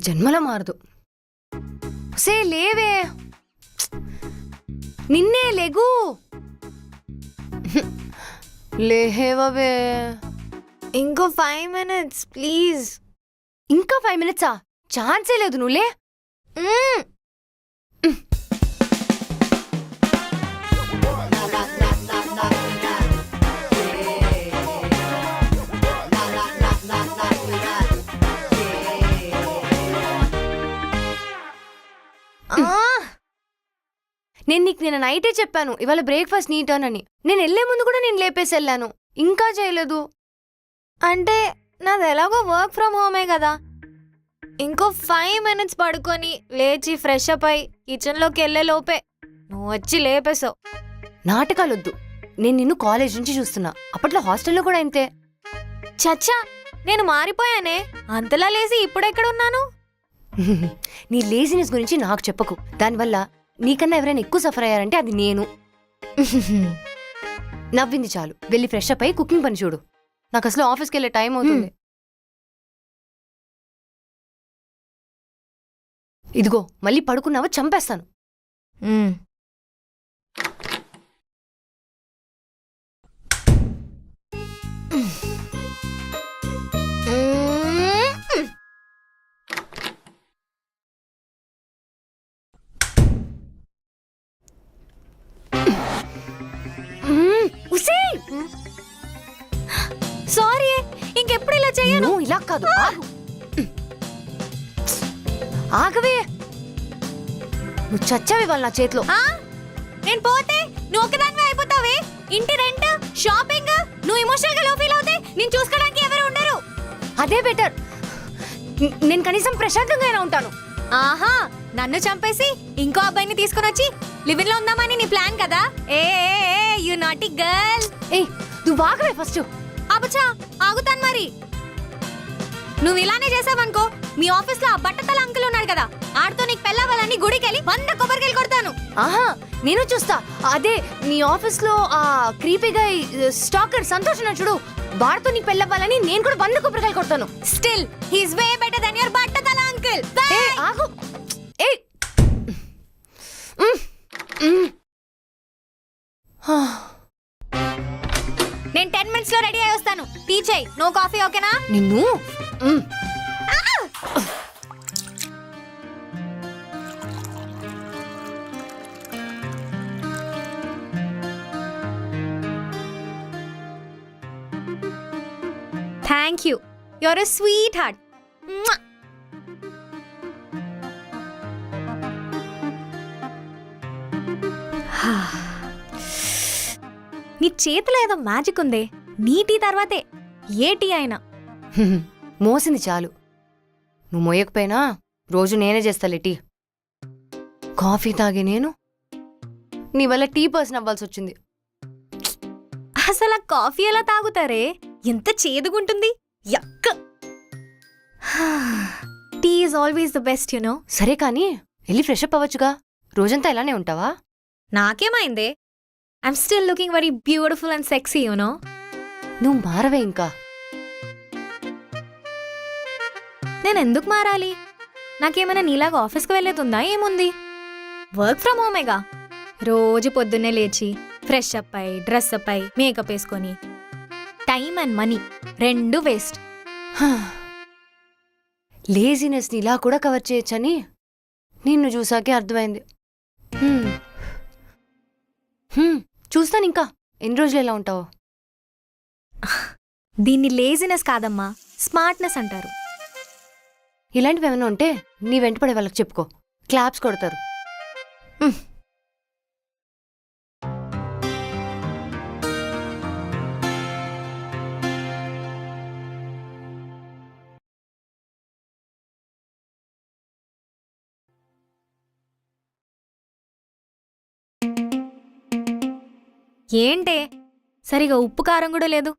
జన్మలో మారదు. సే లేవే, నిన్నే లేగు. లేవే. ఇంకో 5 minutes ప్లీజ్. ఇంకా 5 minutes? ఛాన్సే లేదు. నువ్వులే. నేను నీకు నిన్న నైటే చెప్పాను ఇవాళ బ్రేక్ఫాస్ట్ నీ టర్న్ అని. నేను వెళ్లే ముందు కూడా నేను లేపేసి వెళ్ళాను, ఇంకా చేయలేదు. అంటే నాది ఎలాగో వర్క్ ఫ్రమ్ హోమే కదా. ఇంకో 5 minutes పడుకొని లేచి ఫ్రెష్ అప్ అయి కిచెన్లోకి వెళ్ళే లోపే నువ్వు వచ్చి లేపేశావు. నాటకాలొద్దు. నేను నిన్ను కాలేజ్ నుంచి చూస్తున్నా. అప్పట్లో హాస్టల్లో కూడా ఇంతే. చచ్చా, నేను మారిపోయానే. అంతలా లేసి ఇప్పుడెక్కడున్నాను? నీ లేజినెస్ గురించి నాకు చెప్పకు. దానివల్ల నీకన్నా ఎవరైనా ఎక్కువ సఫర్ అయ్యారంటే అది నేను. నవ్వింది చాలు, వెళ్ళి ఫ్రెష్ అప్ అయి కుకింగ్ పని చూడు. నాకు అసలు ఆఫీస్కి వెళ్ళే టైం అవుతుంది. ఇదిగో మళ్ళీ పడుకున్నావో చంపేస్తాను. సారీ, ఇంకెప్పుడు ఇలా చెయ్యను. ఇలా కాదు, ఆగవే. నువ్వు చచ్చావి వాళ్ళ నా చేతిలో. నేను పోతే నువ్వు ఒకదానివే అయిపోతావే. ఇంటి రెంట్, షాపింగ్, నువ్వు ఎమోషనల్ గా లో ఫీల్ అవుతే నేను చూసుకోవడానికి ఎవరు ఉండరు. అదే బెటర్. నేను కనీసం ప్రశాంతంగా అయినా ఉంటాను. ఆహా, నన్ను చంపేసి ఇంకో అబ్బాయిని తీసుకుని వచ్చి లివింగ్ లో ఉందామని నీ ప్లాన్ కదా. ఏ యు నాటీ గర్ల్. నువ్వు ఆగవే ఫస్ట్. అబచా, ఆగుతాను మరి. నువ్వు ఇలానే చేసావనుకో, మీ ఆఫీస్ లో ఆ బట్టతల అంకుల్ ఉన్నాడు కదా, ఆడితో నీకు పెళ్ళావాలని గుడికెళ్ళి 100 కొబ్బరికాయలు కొడతాను. ఆహా, నేను చూస్తా. అదే నీ ఆఫీస్ లో ఆ క్రీపీగా స్టాకర్ సంతోష్ చూడు, వాడితో నీకు పెళ్ళవ్వాలని నేను కూడా 100 కొబ్బరికాయలు కొడతాను. Still he is way better than your బట్టతల అంకుల్. ఆగు. నేను 10 minutes లో రెడీ అయి వస్తాను. టీ చేయి, నో కాఫీ, ఓకేనా? నిన్ను thank you, your a sweet heart. నీ చేతిలో ఏదో మ్యాజిక్ ఉందే. నీ టీ తర్వాతే ఏ టీ అయినా. మోసింది చాలు. నువ్వు మోయకపోయినా రోజు నేనే చేస్తాలే టీ. కాఫీ తాగే నేను నీ వల్ల టీ పర్సన్ అవ్వాల్సి వచ్చింది. అసలు ఆ కాఫీ ఎలా తాగుతారే? ఎంత చేదుగుంటుంది. యక్క. Tea is always the best, you know. సరే కానీ వెళ్ళి ఫ్రెష్ అప్ అవ్వచ్చుగా. రోజంతా ఇలానే ఉంటావా? నాకేమైందే? I'm still looking very beautiful and sexy, you know. నువ్వు మారవే ఇంకా. నేను ఎందుకు మారాలి? నాకేమైనా నీలాగా ఆఫీస్కి వెళ్ళేతుందా? ఏముంది, వర్క్ ఫ్రమ్ హోమేగా. రోజు పొద్దున్నే లేచి ఫ్రెష్ అప్ అయి, డ్రెస్ అప్ అయి, మేకప్ వేసుకొని, టైం అండ్ మనీ రెండు వేస్ట్. లేజినెస్ని ఇలా కూడా కవర్ చేయొచ్చని నిన్ను చూసాకే అర్థమైంది. చూస్తాను ఇంకా ఎన్ని రోజులు ఎలా ఉంటావు. దీన్ని లేజినెస్ కాదమ్మా, స్మార్ట్నెస్ అంటారు. ఇలాంటివి ఏమైనా ఉంటే నీ వెంటపడే వాళ్ళకి చెప్పుకో, క్లాప్స్ కొడతారు. ఏంటే సరిగా ఉప్పు కారం కూడా లేదు.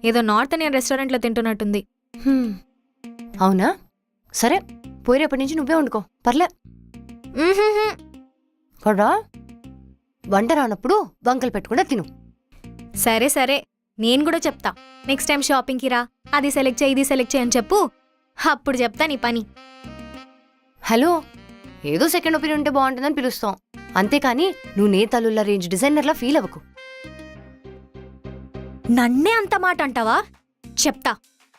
ఏదో నార్త్ ఇండియన్ రెస్టారెంట్లో తింటున్నట్టుంది. అవునా? సరే, పోయి రేపటి నుంచి నువ్వే వండుకో, పర్లే. ఉహుహు. కూడా వంట రానప్పుడు వంకలు పెట్టకుండా తిను. సరే సరే, నేను కూడా చెప్తా. నెక్స్ట్ టైం షాపింగ్కి రా, అది సెలెక్ట్ చేయి, ఇది సెలెక్ట్ చేయి అని చెప్పు. అప్పుడు చెప్తా నీ పని. హలో, ఏదో సెకండ్ ఒపీనియన్ ఉంటే బాగుంటుందని పిలుస్తాం, అంతేకాని నువ్వు నేతలుల్ల రేంజ్ డిజైనర్లా ఫీల్ అవ్వకు. నన్నే అంత మాట అంటావా? చెప్తా.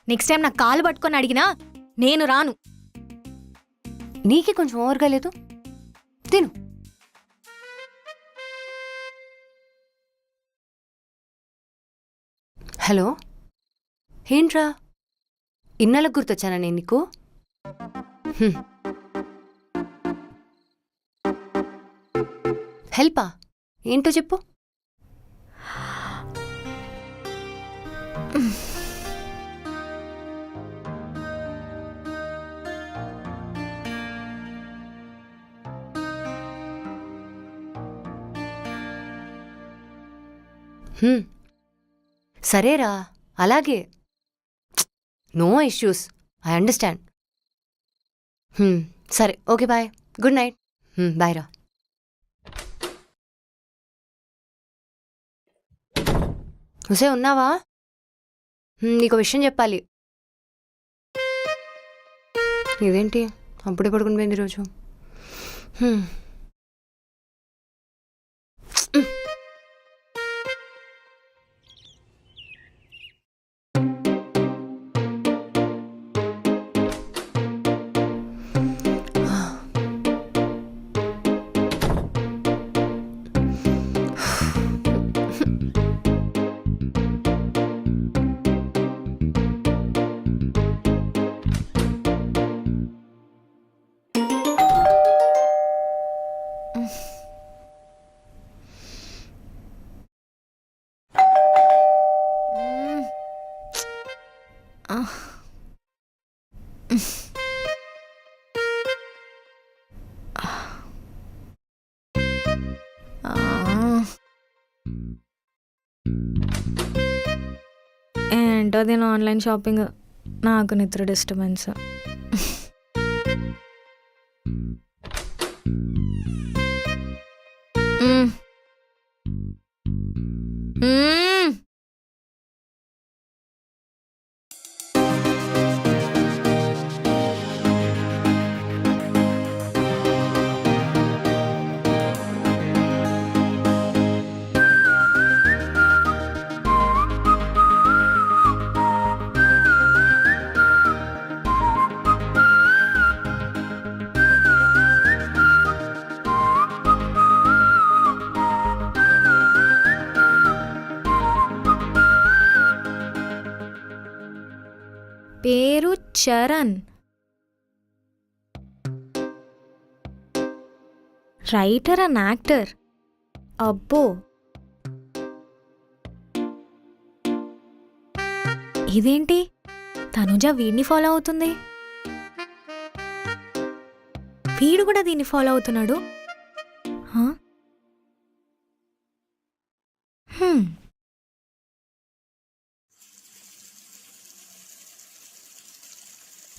నెక్స్ట్ టైం నా కాలు పట్టుకొని అడిగినా నేను రాను. నీకే కొంచెం ఓవర్గా లేదు, తిను. హలో, ఏంట్రా ఇన్నాళ్ళకు గుర్తొచ్చానా నేను నీకు? హెల్పా? ఏంటో చెప్పు. సరేరా, అలాగే. No issues, I understand. సరే, okay, bye, good night. Bye రా. హుసే, ఉన్నావా? నీకు విషయం చెప్పాలి. ఇదేంటి అప్పుడే పడుకుని పోయింది ఈరోజు? ఏంటో దీని ఆన్లైన్ షాపింగ్, నాకు నిద్ర డిస్టర్బెన్స్. పేరు చరణ్, రైటర్ అండ్ యాక్టర్. అబ్బో, ఇదేంటి తనుజ వీడిని ఫాలో అవుతుంది, వీడు కూడా దీన్ని ఫాలో అవుతున్నాడు.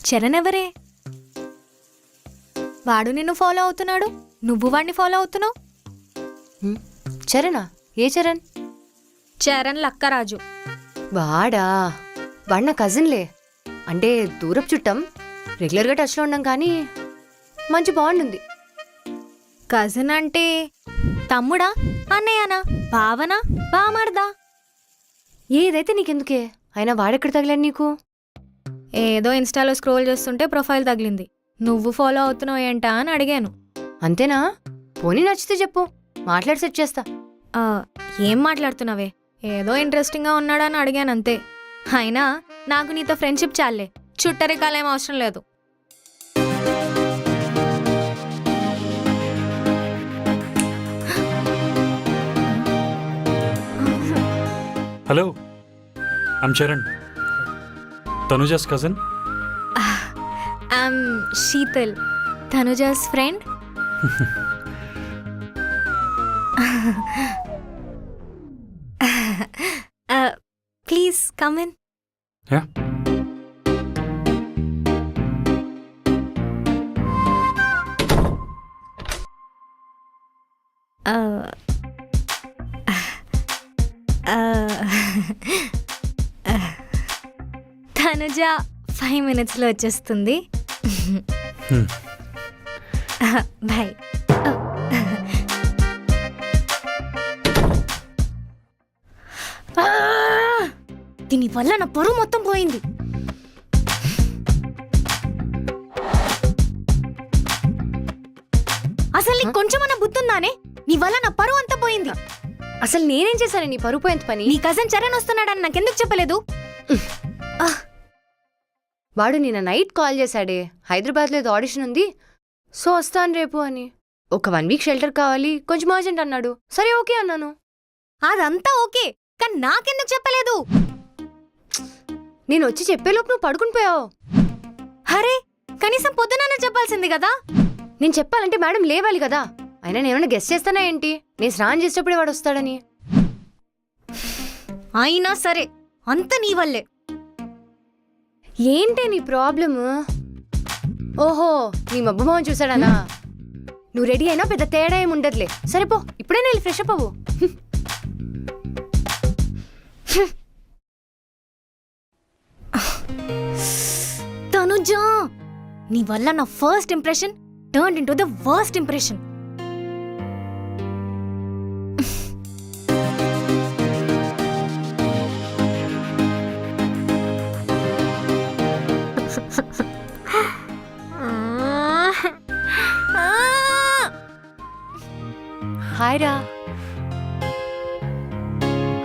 చరణ్ ఎవరే? వాడు నిన్ను ఫాలో అవుతున్నాడు, నువ్వు వాడిని ఫాలో అవుతున్నావు. చరణా? ఏ చరణ్? చరణ్ లక్కరాజు. వాడా? వాడు నా కజిన్లే, అంటే దూరపు చుట్టం, రెగ్యులర్గా టచ్లో ఉన్నాం, కానీ మంచి బాండ్ ఉంది. కజిన్ అంటే తమ్ముడా, అన్నయ్యనా, బావనా, బామర్దా? ఏదైతే నీకెందుకే, అయినా వాడెక్కడ తగిలాడు నీకు? ఏదో ఇన్స్టాలో స్క్రోల్ చేస్తుంటే ప్రొఫైల్ తగిలింది, నువ్వు ఫాలో అవుతున్నావు ఏంటా అని అడిగాను. అంతేనా? పోనీ నచ్చితే చెప్పు, మాట్లాడి సెట్ చేస్తా. ఏం మాట్లాడుతున్నావే? ఏదో ఇంట్రెస్టింగ్గా ఉన్నాడని అడిగాను అంతే. అయినా నాకు నీతో ఫ్రెండ్షిప్ చాలే, చుట్టరికాలేం అవసరం లేదు. Hello, I'm Charan, Tanuja's cousin. I'm Sheetal, Tanuja's friend. Come in. Yeah Tanuja 5 minutesలో వచ్చేస్తుంది. బాయ్. దీని వల్ల నా పరువు మొత్తం పోయింది. అసలు నీకు కొంచెమన్నా బుద్ధుందానే? నీ వల్ల నా పరువు అంతా పోయింది. అసలు నేనేం చేశాను నీ పరుపు ఎంత పని? నీ కజిన్ చరణ్ వస్తున్నాడని నాకెందుకు చెప్పలేదు? వాడు నిన్న నైట్ కాల్ చేశాడే, హైదరాబాద్లో ఏదో ఆడిషన్ ఉంది, సో వస్తాను రేపు అని. ఒక 1 week షెల్టర్ కావాలి, కొంచెం అర్జెంట్ అన్నాడు. సరే ఓకే అన్నాను. అదంతా ఓకే, కానీ నాకెందుకు చెప్పలేదు? నేను వచ్చి చెప్పేలోపు నువ్వు పడుకుని పోయావు. అరే కనీసం పొద్దున చెప్పాల్సింది కదా. నేను చెప్పాలంటే మేడం లేవాలి కదా. అయినా నేనేమైనా గెస్ట్ చేస్తానా ఏంటి? నేను స్నానం చేసేటప్పుడే వాడు వస్తాడని. అయినా సరే అంత నీ వల్లే. ఏంటే నీ ప్రాబ్లము? ఓహో, నీ మబ్బు మొహం చూసాడనా? నువ్వు రెడీ అయినా పెద్ద తేడా ఏమి ఉండదులే. సరేపో, ఇప్పుడే వెళ్ళి ఫ్రెష్ అప్ అవ్వు. తనుజా, నీ వల్ల నా first impression turn into the worst impression. Hi రా,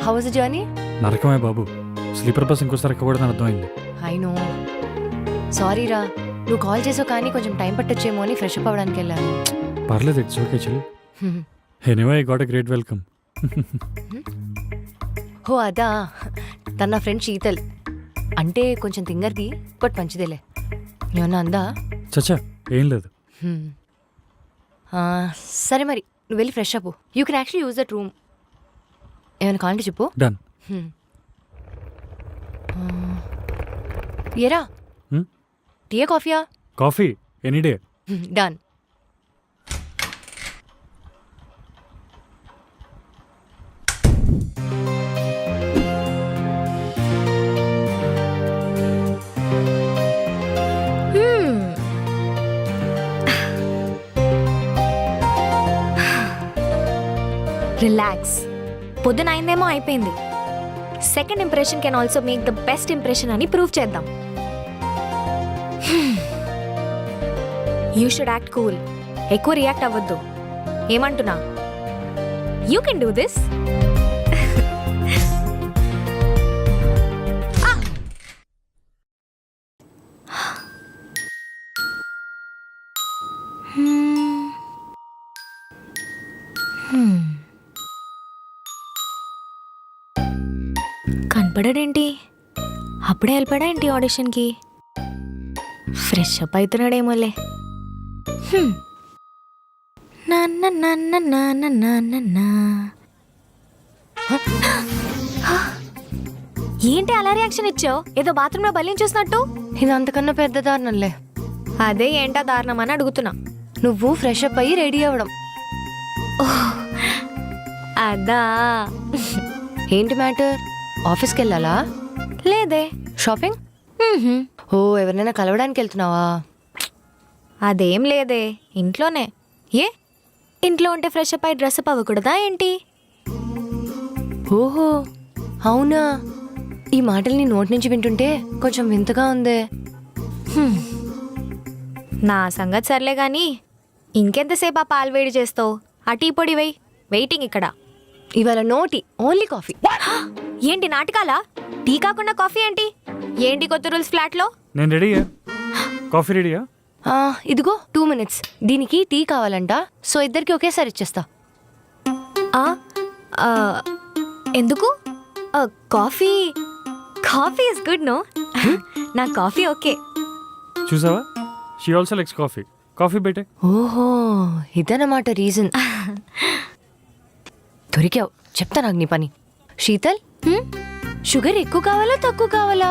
హౌ వాజ్ ద జర్నీ? నరకమే బాబు. స్లీపర్ బస్ ఇంకోసారి ఎక్కకూడదని అర్థమైంది. ఐ నో, సారీ రా. నువ్వు కాల్ చేసావు కానీ కొంచెం టైం పట్టొచ్చేమో అని ఫ్రెష్ అప్ అవ్వడానికి వెళ్ళాను. పర్లేదు, ఇట్స్ ఓకే చెల్లి. Anyway I got a great welcome. హో అదా, తన నా ఫ్రెండ్ శీతల్. అంటే కొంచెం తింగర్ది, బట్ మంచిదేలే. ఏమన్నా అందా? చచ్చా ఏం లేదు. సరే మరి నువ్వు వెళ్ళి fresh up. You can actually use that room. ఏమైనా కావాలంటే చెప్పు. డన్. ఏరా, టీయా కాఫీయా? Coffee any day. Done. Relax. పొద్దున అయిందేమో అయిపోయింది. Second impression can also make the best impression అని ప్రూవ్ చేద్దాం. You should act cool. ఎక్కువ రియాక్ట్ అవ్వద్దు. ఏమంటున్నా? You can do this. కనపడాడేంటి? అప్పుడే వెళ్ళిపోయాడా ఏంటి ఆడిషన్కి? Fresh up అవుతున్నాడేమోలే. ఏంటి అలా రియాక్షన్ ఇచ్చావు? ఏదో బాత్రూంలో బలిని చూసినట్టు. ఇది అంతకన్నా పెద్ద దారుణంలే. అదే ఏంటా దారుణం అని అడుగుతున్నా. నువ్వు ఫ్రెష్ అప్ అయ్యి రెడీ అవ్వడం. అదా? ఏంటి మ్యాటర్? ఆఫీస్కి వెళ్ళాలా? లేదే. షాపింగ్? ఓ, ఎవరినైనా కలవడానికి వెళ్తున్నావా? అదేం లేదే, ఇంట్లోనే. ఏ ఇంట్లో ఉంటే ఫ్రెష్ అప్ అయి డ్రెస్ అప్ అవ్వకూడదా ఏంటి? ఓహో అవునా? ఈ మాటలు నీ నోటి నుంచి వింటుంటే కొంచెం వింతగా ఉందే. నా సంగతి సర్లే గాని ఇంకెంతసేపు ఆ పాలు వేడి చేస్తావు? ఆ టీ పొడి వెయ్యి. వెయిటింగ్ ఇక్కడ. ఇవాళ నోటి ఓన్లీ కాఫీ. ఏంటి నాటకాలా? టీ కాకుండా కాఫీ ఏంటి? ఏంటి కొత్త రూల్స్ ఫ్లాట్లో? నేను రెడీయా. కాఫీ రెడీయా? ఇదిగో 2 minutes. దీనికి టీ కావాలంట, సో ఇద్దరికి ఒకేసారి ఇచ్చేస్తా. ఎందుకు? Coffee coffee is good no. నా కాఫీ ఓకే. చూసావా, she also likes coffee. Coffee బెటే. ఓహో, ఇదన్నమాట రీజన్. దొరికావు. చెప్తా నాకు నీ పని. శీతల్, షుగర్ ఎక్కువ కావాలా తక్కువ కావాలా?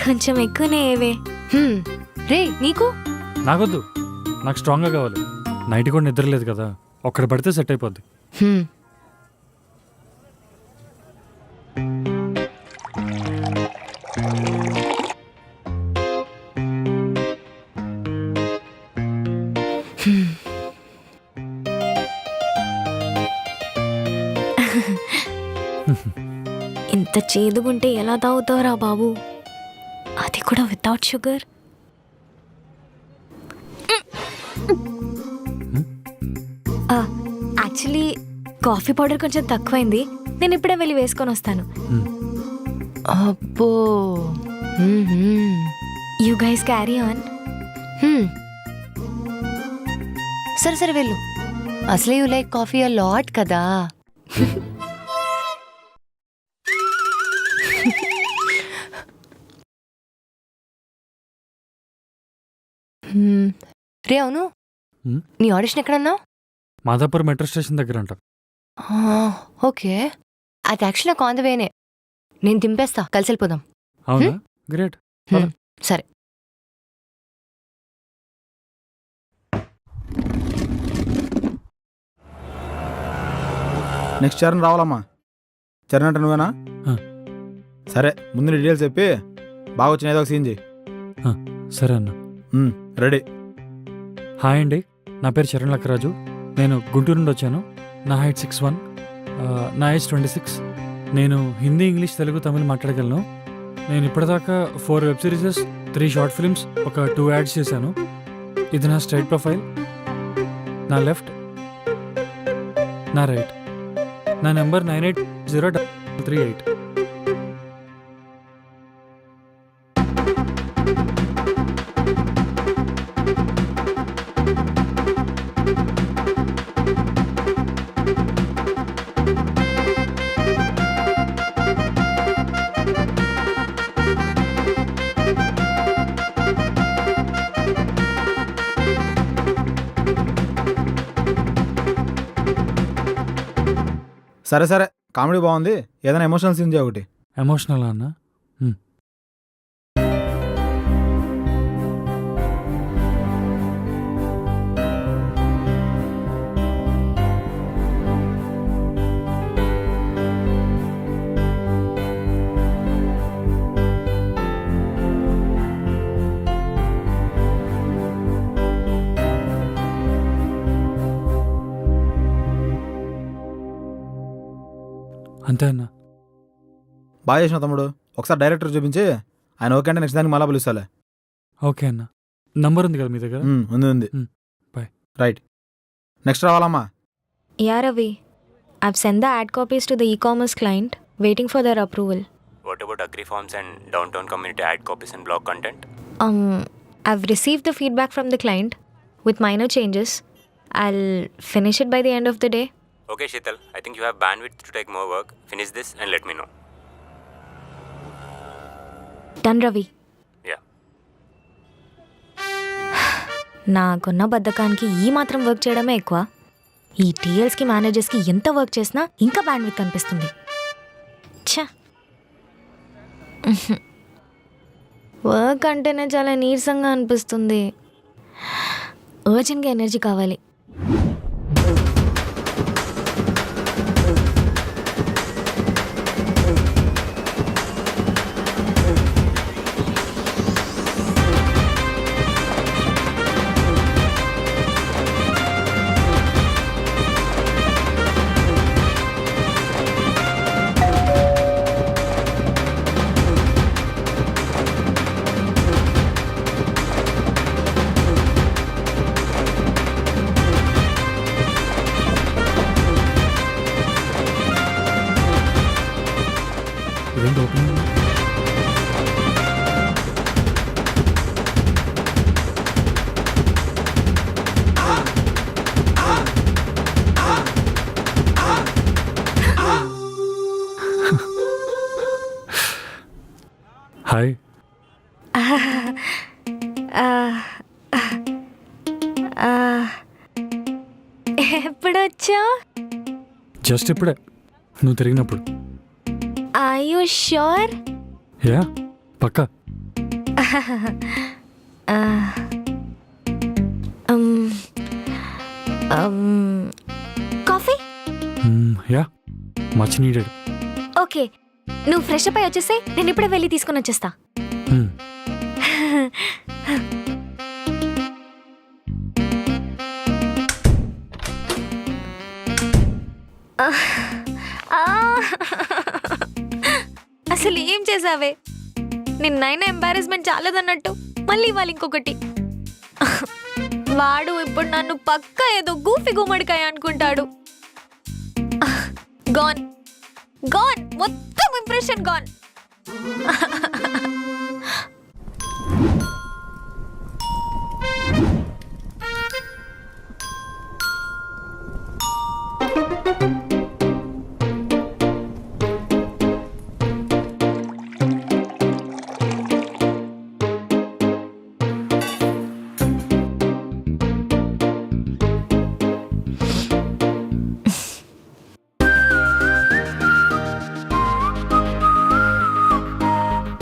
కొంచెం ఎక్కువనే ఏవే. రే నీకు? నాకొద్దు, నాకు స్ట్రాంగ్గా కావాలి. నైట్ కూడా నిద్ర లేదు కదా, ఒక్కడ పడితే సెట్ అయిపోద్ది. హ్మ్. ఇంత చేదుగుంటే ఎలా తాగుతావురా బాబు, అది కూడా without sugar. Actually coffee powder కొంచెం తక్కువైంది, నేను ఇప్పుడే వెళ్ళి వేసుకొని వస్తాను. అబ్బో. You guys carry on. సరే సరే వెళ్ళు, అసలే you like coffee a lot కదా. రే అవును, నీ ఆడిషన్ ఎక్కడన్నావు? మాదాపూర్ మెట్రో స్టేషన్ దగ్గర అంట. ఓకే, అది యాక్చువల్ నాకు ఆన్ ద వేనే. నేను దింపేస్తా, కలిసి వెళ్ళిపోదాం. అవునా, గ్రేట్. సరే. నెక్స్ట్ చరణ్ రావాలమ్మా. చరణ్ అంటే నువ్వేనా? సరే, ముందు డీటెయిల్స్ చెప్పి బాగా వచ్చిన ఏదో ఒక సీన్ చేయి. సరే అన్న. రెడీ. హాయ్ అండి, నా పేరు చరణ్ లక్కరాజు. నేను గుంటూరు నుండి వచ్చాను. నా హైట్ 6'1", నా ఏజ్ 26. నేను హిందీ, ఇంగ్లీష్, తెలుగు, తమిళ్ మాట్లాడగలను. నేను ఇప్పటిదాకా 4 వెబ్ సిరీసెస్, 3 షార్ట్ ఫిల్మ్స్, ఒక 2 యాడ్స్ చేశాను. ఇది నా స్ట్రైట్ ప్రొఫైల్. నా లెఫ్ట్, నా రైట్. నా నెంబర్ 980338. సరే సరే, కామెడీ బాగుంది. ఏదైనా ఎమోషనల్ సీన్ చేయ ఒకటి. ఎమోషనల్ అన్న. అంతే అన్న. బాగా చేసిన తమ్ముడు. ఒకసారి డైరెక్టర్ చూపించి ఆయన ఓకే అంటే నెక్స్ట్ దానికి మళ్ళా పిలుస్తాలే. ఓకే అన్న. నంబర్ ఉంది కదా మీ దగ్గర? ఉంది. బాయ్. రైట్. నెక్స్ట్ రావాలమ్మా. Yeah, Ravi. I've sent the ad copies to the e-commerce client, waiting for their approval. What about agri forms and downtown community ad copies and blog content? I've received the feedback from the client with minor changes. I'll finish it by the end of the day. Okay, Sheetal, I think you have bandwidth to take more work. Finish this and let me know. Done, Ravi. Yeah. నాకున్న బద్ధకానికి ఈ మాత్రం work చేయడమే ఎక్కువ. ఈ టీఎల్స్కి, మేనేజర్స్కి ఎంత work చేసినా ఇంకా bandwidth కనిపిస్తుంది. ఛా, వర్క్ అంటేనే చాలా నీరసంగా అనిపిస్తుంది. అర్జెంట్గా ఎనర్జీ కావాలి. ఇదేంటి ఓపెన్ ఉంది? హాయ్. ఎప్పుడొచ్చా? జస్ట్ ఇప్పుడే, నువ్వు తిరిగినప్పుడు. Are you sure? యా పక్కా. Coffee? Yeah much needed. Okay, నువ్వు ఫ్రెష్ అప్ అయి వచ్చేస్తే నేను ఇప్పుడే వెళ్ళి తీసుకొని వచ్చేస్తా. అసలు ఏం చేసావే? నిన్నైనా ఎంబారెస్మెంట్ చాలదన్నట్టు మళ్ళీ ఇవాళ ఇంకొకటి. వాడు ఇప్పుడు నన్ను పక్కా ఏదో గూఫీ గుమ్మడికాయ అనుకుంటాడు. గాన్ గాన్, మొత్తం impression gone.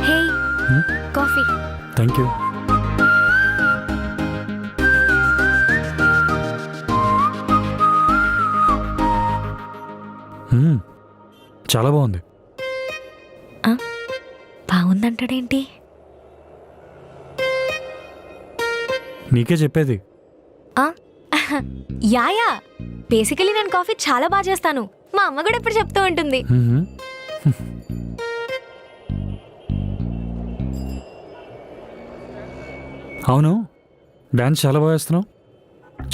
Hey, coffee. Thank you. చాలా బాగుంది. బాగుందంటాడేంటి? నీకే చెప్పేది. యాయా, బేసికలీ నేను కాఫీ చాలా బాగా చేస్తాను. మా అమ్మ కూడా ఎప్పుడు చెప్తూ ఉంటుంది. అవును, డాన్స్ చాలా బాగా వేస్తున్నావు.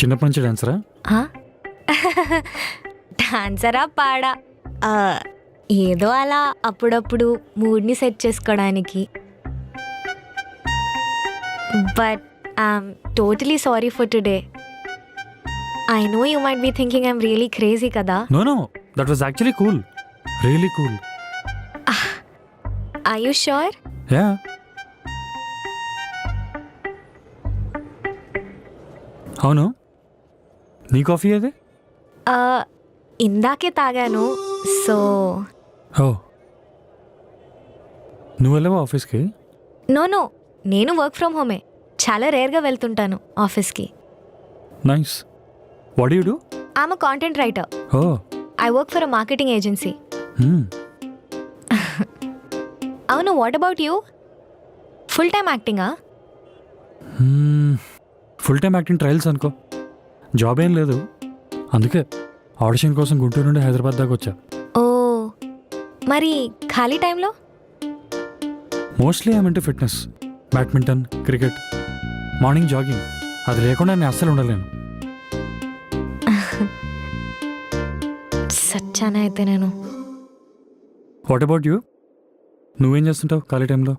చిన్నప్పటి నుంచి డాన్సరా? డాన్సరా పాడా? ఏదో అలా అప్పుడప్పుడు మూడ్ని సెట్ చేసుకోవడానికి. But I'm totally sorry for today. I know you might be thinking I'm really crazy కదా. No no, that was actually cool, really cool. Are you sure? Yeah. అవును, నీ కాఫీ ఏది? ఇందాకే తాగాను. సో ఓ, నువ్వు వెళ్ళావా ఆఫీస్కి? నో, నేను వర్క్ ఫ్రమ్ హోమే. చాలా రేర్గా వెళ్తుంటాను ఆఫీస్కి. Nice. What do you do? I'm a content writer. Oh, I work for a marketing agency. అవును, what about you? Full time యాక్టింగా? ఫుల్ టైమ్ యాక్టింగ్ ట్రయల్స్ అనుకో. జాబ్ ఏం లేదు, అందుకే ఆడిషన్ కోసం గుంటూరు నుండి హైదరాబాద్ దాకా వచ్చా. ఓ, మరి ఖాళీ టైంలో? Mostly I'm into fitness, badminton, cricket, morning jogging. అది లేకుండా నేను అస్సలు ఉండలేను. సచ్చానా అయితే నేను. What about you? నువ్వేం చేస్తుంటావు ఖాళీ టైంలో?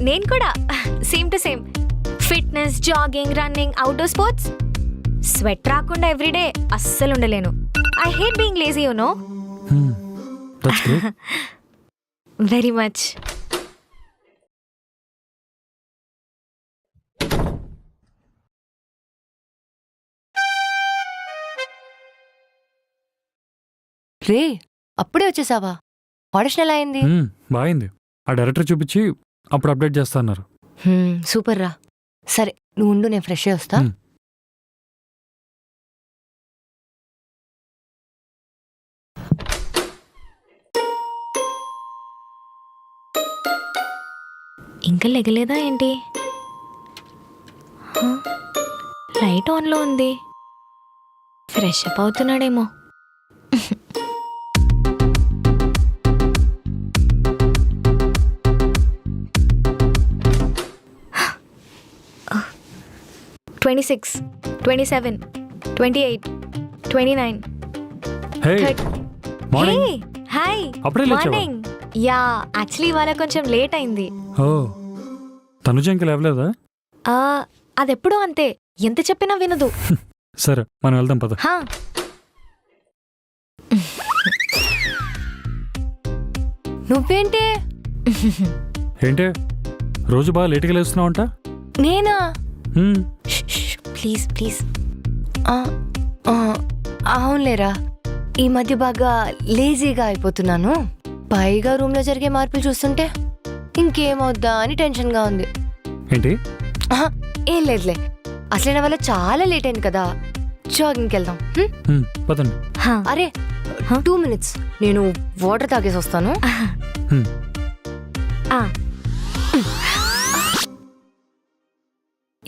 నేను కూడా same to same. Fitness, jogging, running, outdoor sports. Sweat రాకుండా ఎవ్రీడే అస్సలు ఉండలేను. I hate being lazy, you know. That's great. Very much. రే, అప్పుడే వచ్చేసావా? ఆడిషన్ ఎలా అయింది? బాగుంది. ఆ డైరెక్టర్ చూపించి అప్పుడు అప్డేట్ చేస్తా అన్నారు. సూపర్ రా. సరే, నువ్వు ఉండు, నేను ఫ్రెష్ అయ్యి వస్తా. ఇంకా లెగలేదా ఏంటి? లైట్ ఆన్లో ఉంది. ఫ్రెష్ అప్ అవుతున్నాడేమో. ట్వంటీ 26, 27, 28, 29. Hey morning. హాయ్. అప్పుడే లేచావా? మార్నింగ్. యా, యాక్చువల్లీ ఇవాళ కొంచెం లేట్ అయింది. ఓ, తనుజ ఇంకా లేవలేదా? అదెప్పుడూ అంతే, ఎంత చెప్పినా వినదు. సరే, మనం వెళ్దాం పద. నువ్వేంటే? ఏంటే రోజు బాగా లేట్గా లేస్తున్నావు అంట? నేనా? Please please. అవునులేరా, ఈ మధ్య బాగా లేజీగా అయిపోతున్నాను. పైగా రూమ్లో జరిగే మార్పులు చూస్తుంటే ఇంకేమవుద్దా అని టెన్షన్గా ఉంది. ఏంటి? ఆహా, ఏం లేదులే. అసలే నా వల్ల చాలా లేట్ అయింది కదా, జాగింగ్కి వెళ్దాం. పదండి. హా, అరే 2 minutes, నేను వాటర్ తాగేసి వస్తాను. ఆ,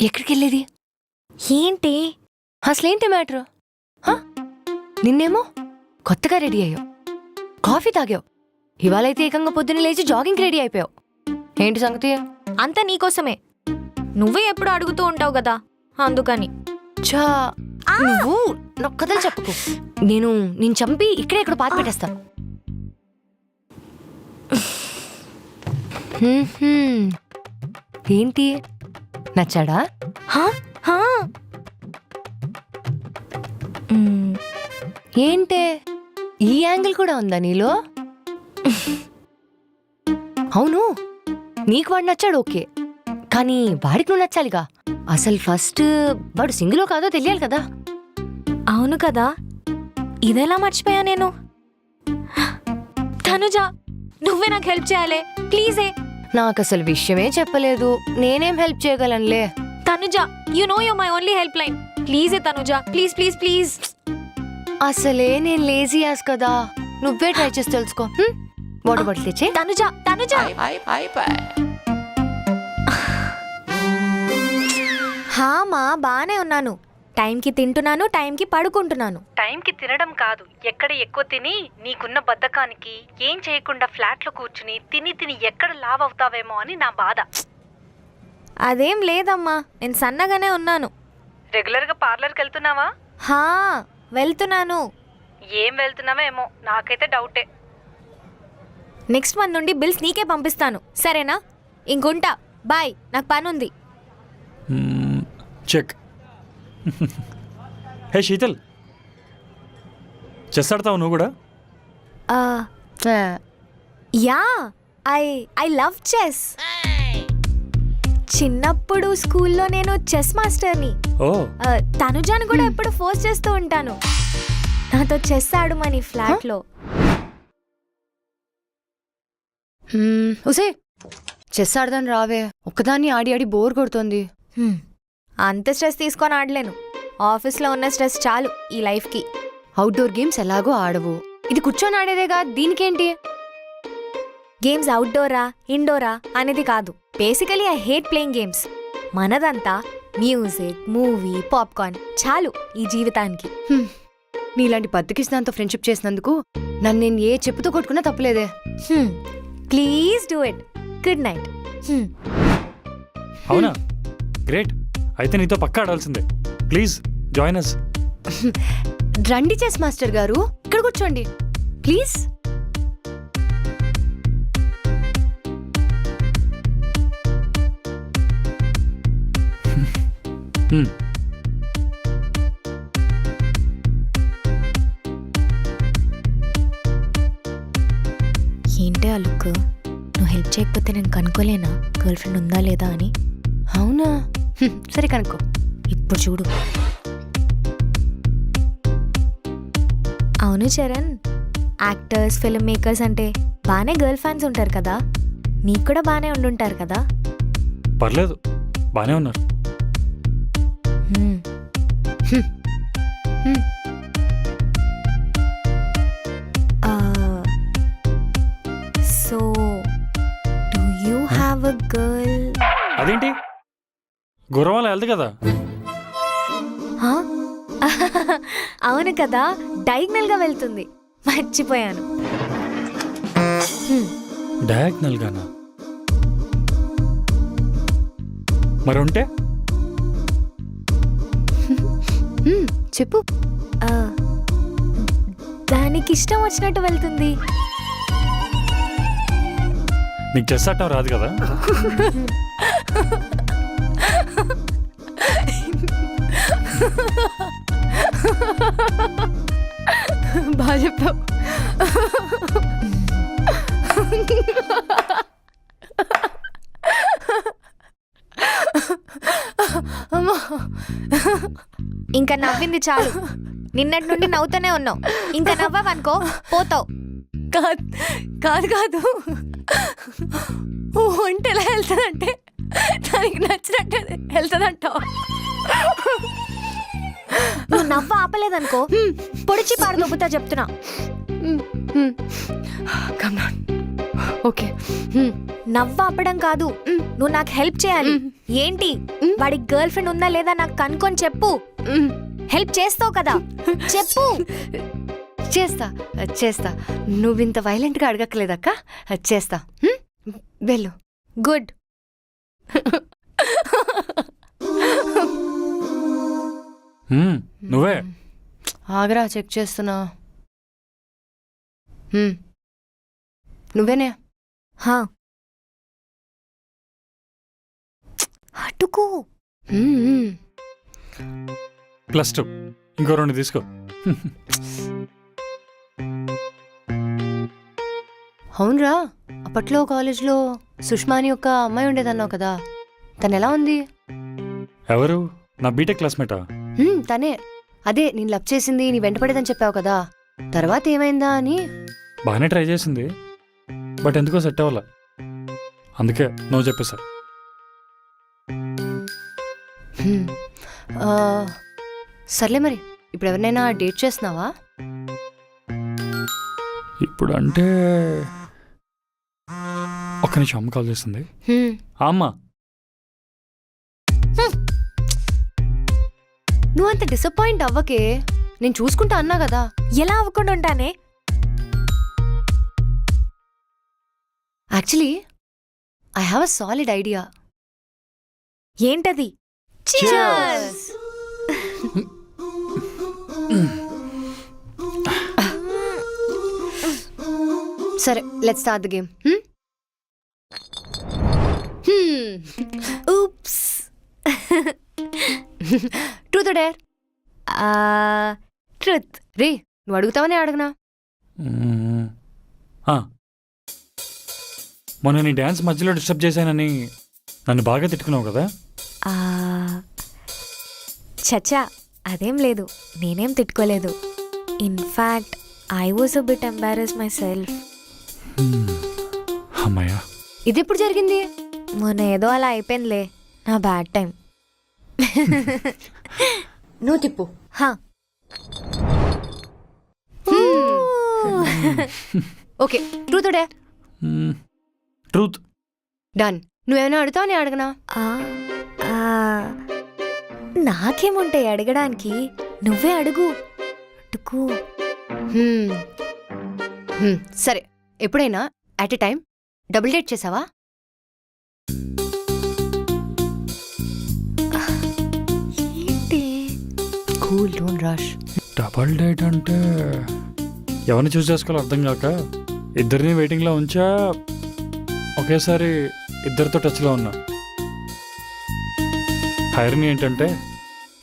ఎక్కడికి వెళ్ళేది? ఏంటి? అసలేంటి మ్యాటర్? నిన్నేమో కొత్తగా రెడీ అయ్యావు, కాఫీ తాగావు, ఇవాళైతే ఏకంగా పొద్దున్న లేచి జాగింగ్కి రెడీ అయిపోయావు. ఏంటి సంగతి? అంతా నీకోసమే. నువ్వే ఎప్పుడు అడుగుతూ ఉంటావు కదా, అందుకని. చా, నువ్వు నాకు కథలు చెప్పకు. నేను చంపి ఇక్కడే ఇక్కడ పాత పెట్టేస్తా. ఏంటి, నచ్చాడా? హా, హా. మ్, ఏంటే, ఈ యాంగిల్ కూడా ఉందా నీలో? అవును, నీకు వాడు నచ్చాడు ఓకే, కానీ వాడికి నువ్వు నచ్చాలిగా. అసలు ఫస్ట్ వాడు సింగిలో కాదో తెలియాలి కదా. అవును కదా, ఇదెలా మర్చిపోయా నేను. తనుజా, నువ్వే నాకు హెల్ప్ చేయాలి ప్లీజే. నాకు అసలు విషయమే చెప్పలేదు, నేనేం హెల్ప్ చేయగలనులే. Tanuja, you know you my only helpline. ప్లీజే తనుజా, ప్లీజ్ ప్లీజ్ ప్లీజ్. అసలే నేను లేజీ యాస్ కదా, నువ్వే ట్రై చేసి తెలుసుకో. వాటర్ బాటిల్ తెచ్చే. తనుజా, తనుజా. హా మా, బానే ఉన్నాను. టైంకి తింటున్నాను, టైంకి పడుకుంటున్నాను. టైంకి తినడం కాదు, ఎక్కడ ఎక్కువ తిని నీకున్న బద్ధకానికి ఏం చేయకుండా ఫ్లాట్లో కూర్చుని తిని తిని ఎక్కడ లావ్ అవుతావేమో అని నా బాధ. అదేం లేదమ్మా, నేను సన్నగానే ఉన్నాను. రెగ్యులర్గా పార్లర్కి వెళ్తున్నావా? హా, వెళ్తున్నాను. ఏం వెళ్తున్నావేమో, నాకైతే డౌటే. నెక్స్ట్ మంత్ నుండి బిల్స్ నీకే పంపిస్తాను, సరేనా? ఇంకుంటా, బాయ్, నాకు పనుంది. చెక్. హే శీతల్, చెస్ ఆడతావు నువ్వు కూడా? Yeah, I love chess. చిన్నప్పుడు స్కూల్లో నేను చెస్ మాస్టర్ని. ఓ, తనుజాను కూడా ఎప్పుడు ఫోర్స్ చేస్తూ ఉంటాను నాతో చెస్ ఆడమని ఫ్లాట్లో. ఉసే, చెస్ ఆడదాం రావే, ఒక్కదాన్ని ఆడి ఆడి బోర్ కొడుతోంది. అంత స్ట్రెస్ తీసుకొని ఆడలేను, ఆఫీస్లో ఉన్న స్ట్రెస్ చాలు ఈ లైఫ్కి. అవుట్డోర్ గేమ్స్ ఎలాగో ఆడవు, ఇది కూర్చొని ఆడేదేగా, దీనికేంటి? గేమ్స్ అవుట్డోరా ఇండోరా అనేది కాదు, basically I hate playing games. మనదంతా మ్యూజిక్, మూవీ, పాప్కార్న్ చాలు ఈ జీవితానికి. నీలాంటి బతికిస్తాంతో ఫ్రెండ్షిప్ చేసినందుకు నన్ను నేను ఏ చెప్పుతో కొట్టుకున్నా తప్పులేదే. Please do it. Good night. అవునా, గ్రేట్. అయితే నీతో పక్కా ఆడాల్సిందే. Please join us. రండి చెస్ మాస్టర్ గారు, ఇక్కడ కూర్చోండి ప్లీజ్. ఏంటే ఆ లుక్? నువ్వు హెల్ప్ చేయకపోతే నేను కనుక్కోలేనా గర్ల్ ఫ్రెండ్ ఉందా లేదా అని? అవునా, సరే కనుక్కో. ఇప్పుడు చూడు. అవును చరణ్, యాక్టర్స్, ఫిల్మ్ మేకర్స్ అంటే బాగానే గర్ల్ ఫ్యాన్స్ ఉంటారు కదా, నీకు కూడా బాగానే ఉండుంటారు కదా? పర్లేదు, బానే ఉన్నారు. So do you have a girl? అదేంటి, గుర్రం వెళ్దు కదా. అవును కదా, డయాగ్నల్ గా వెళ్తుంది, మర్చిపోయాను. డయాగ్నల్ గానా? మరి ఉంటే చెప్పు. దానికి ఇష్టం వచ్చినట్టు వెళ్తుంది. నీకు చెస్ ఆడటం రాదు కదా? బాగా చెప్పావు. ఇంకా నవ్వింది చాలు, నిన్నటి నుండి నవ్వుతూనే ఉన్నావు, ఇంకా నవ్వవనుకో పోతావు. కాదు కాదు కాదు ఒంటి ఎలా వెళ్తుందంటే దానికి నచ్చినట్టు వెళ్తుందంటావు. నువ్వు నవ్వు ఆపలేదనుకో పొడిచి పారదొబ్బుతా చెప్తున్నా. ఓకే, నవ్వు ఆపడం కాదు, నువ్వు నాకు హెల్ప్ చేయాలి. ఏంటి వాడికి గర్ల్ ఫ్రెండ్ ఉందా లేదా నాకు కనుక్కొని చెప్పు. హెల్ప్ చేస్తావు కదా, చెప్పు. చేస్తా చేస్తా. నువ్వింత వైలెంట్గా అడగక్కలేదక్క, చేస్తా. వెళ్ళు. గుడ్. నువ్వే ఆగరా, చెక్ చేస్తున్నా. నువ్వేనే. హా అటుకు. +2 ఇంకో 2 తీసుకో. అవునరా, అప్పట్లో కాలేజ్లో సుష్మా అని ఒక అమ్మాయి ఉండేదన్నావు కదా, తను ఎలా ఉంది? ఎవరు? నా బీటెక్ క్లాస్మేటా? తనే. అదే నేను లవ్ చేసింది, నీ వెంటపడేదని చెప్పావు కదా, తర్వాత ఏమైందా అని. బాగానే ట్రై చేసింది, బట్ ఎందుకో సెట్ అవ్వాల, అందుకే నువ్వు చెప్పేసా. సర్లే మరి, ఇప్పుడు ఎవరినైనా డేట్ చేస్తున్నావా? ఇప్పుడు అంటే ఒక్క నిమిషం, అమ్మ కాల్ చేస్తుంది. అమ్మ, నువ్వంత డిసప్పాయింట్ అవ్వకే, నేను చూసుకుంటా అన్నా కదా. ఎలా అవ్వకుండా ఉంటానే? Actually I have a solid idea. ఏంటది? Cheers! సరే, let's start the game. Oops. Truth or dare? Truth. రే, నువ్వు అడుగుతావని అడగనా? మొన్న నీ డ్యాన్స్ మధ్యలో డిస్టర్బ్ చేశానని నన్ను బాగా తిట్టుకున్నావు కదా. చచ్చా, అదేం లేదు, నేనేం తిట్టుకోలేదు. In fact I was a bit embarrass myself. అమ్మాయ్యా, ఇది ఎప్పుడు జరిగింది? మొన్న ఏదో అలా అయిపోయిందిలే, నా బ్యాడ్ టైం. నువ్వు తిప్పు. హా. Okay, truth or dare? Truth. Done. నువ్వేమైనా అడుగుతావని అడగనా? నాకేముంటాయి అడగడానికి, నువ్వే అడుగు. అటుకు. సరే, ఎప్పుడైనా at a time double date చేసావా? ఏంటి? Cool, don't rush. Double date అంటే ఎవరిని చూస్ చేసుకోవాలో అర్థం కాక ఇద్దరిని వెయిటింగ్లో ఉంచా, ఒకేసారి ఇద్దరితో టచ్లో ఉన్నా. హైర్ని ఏంటంటే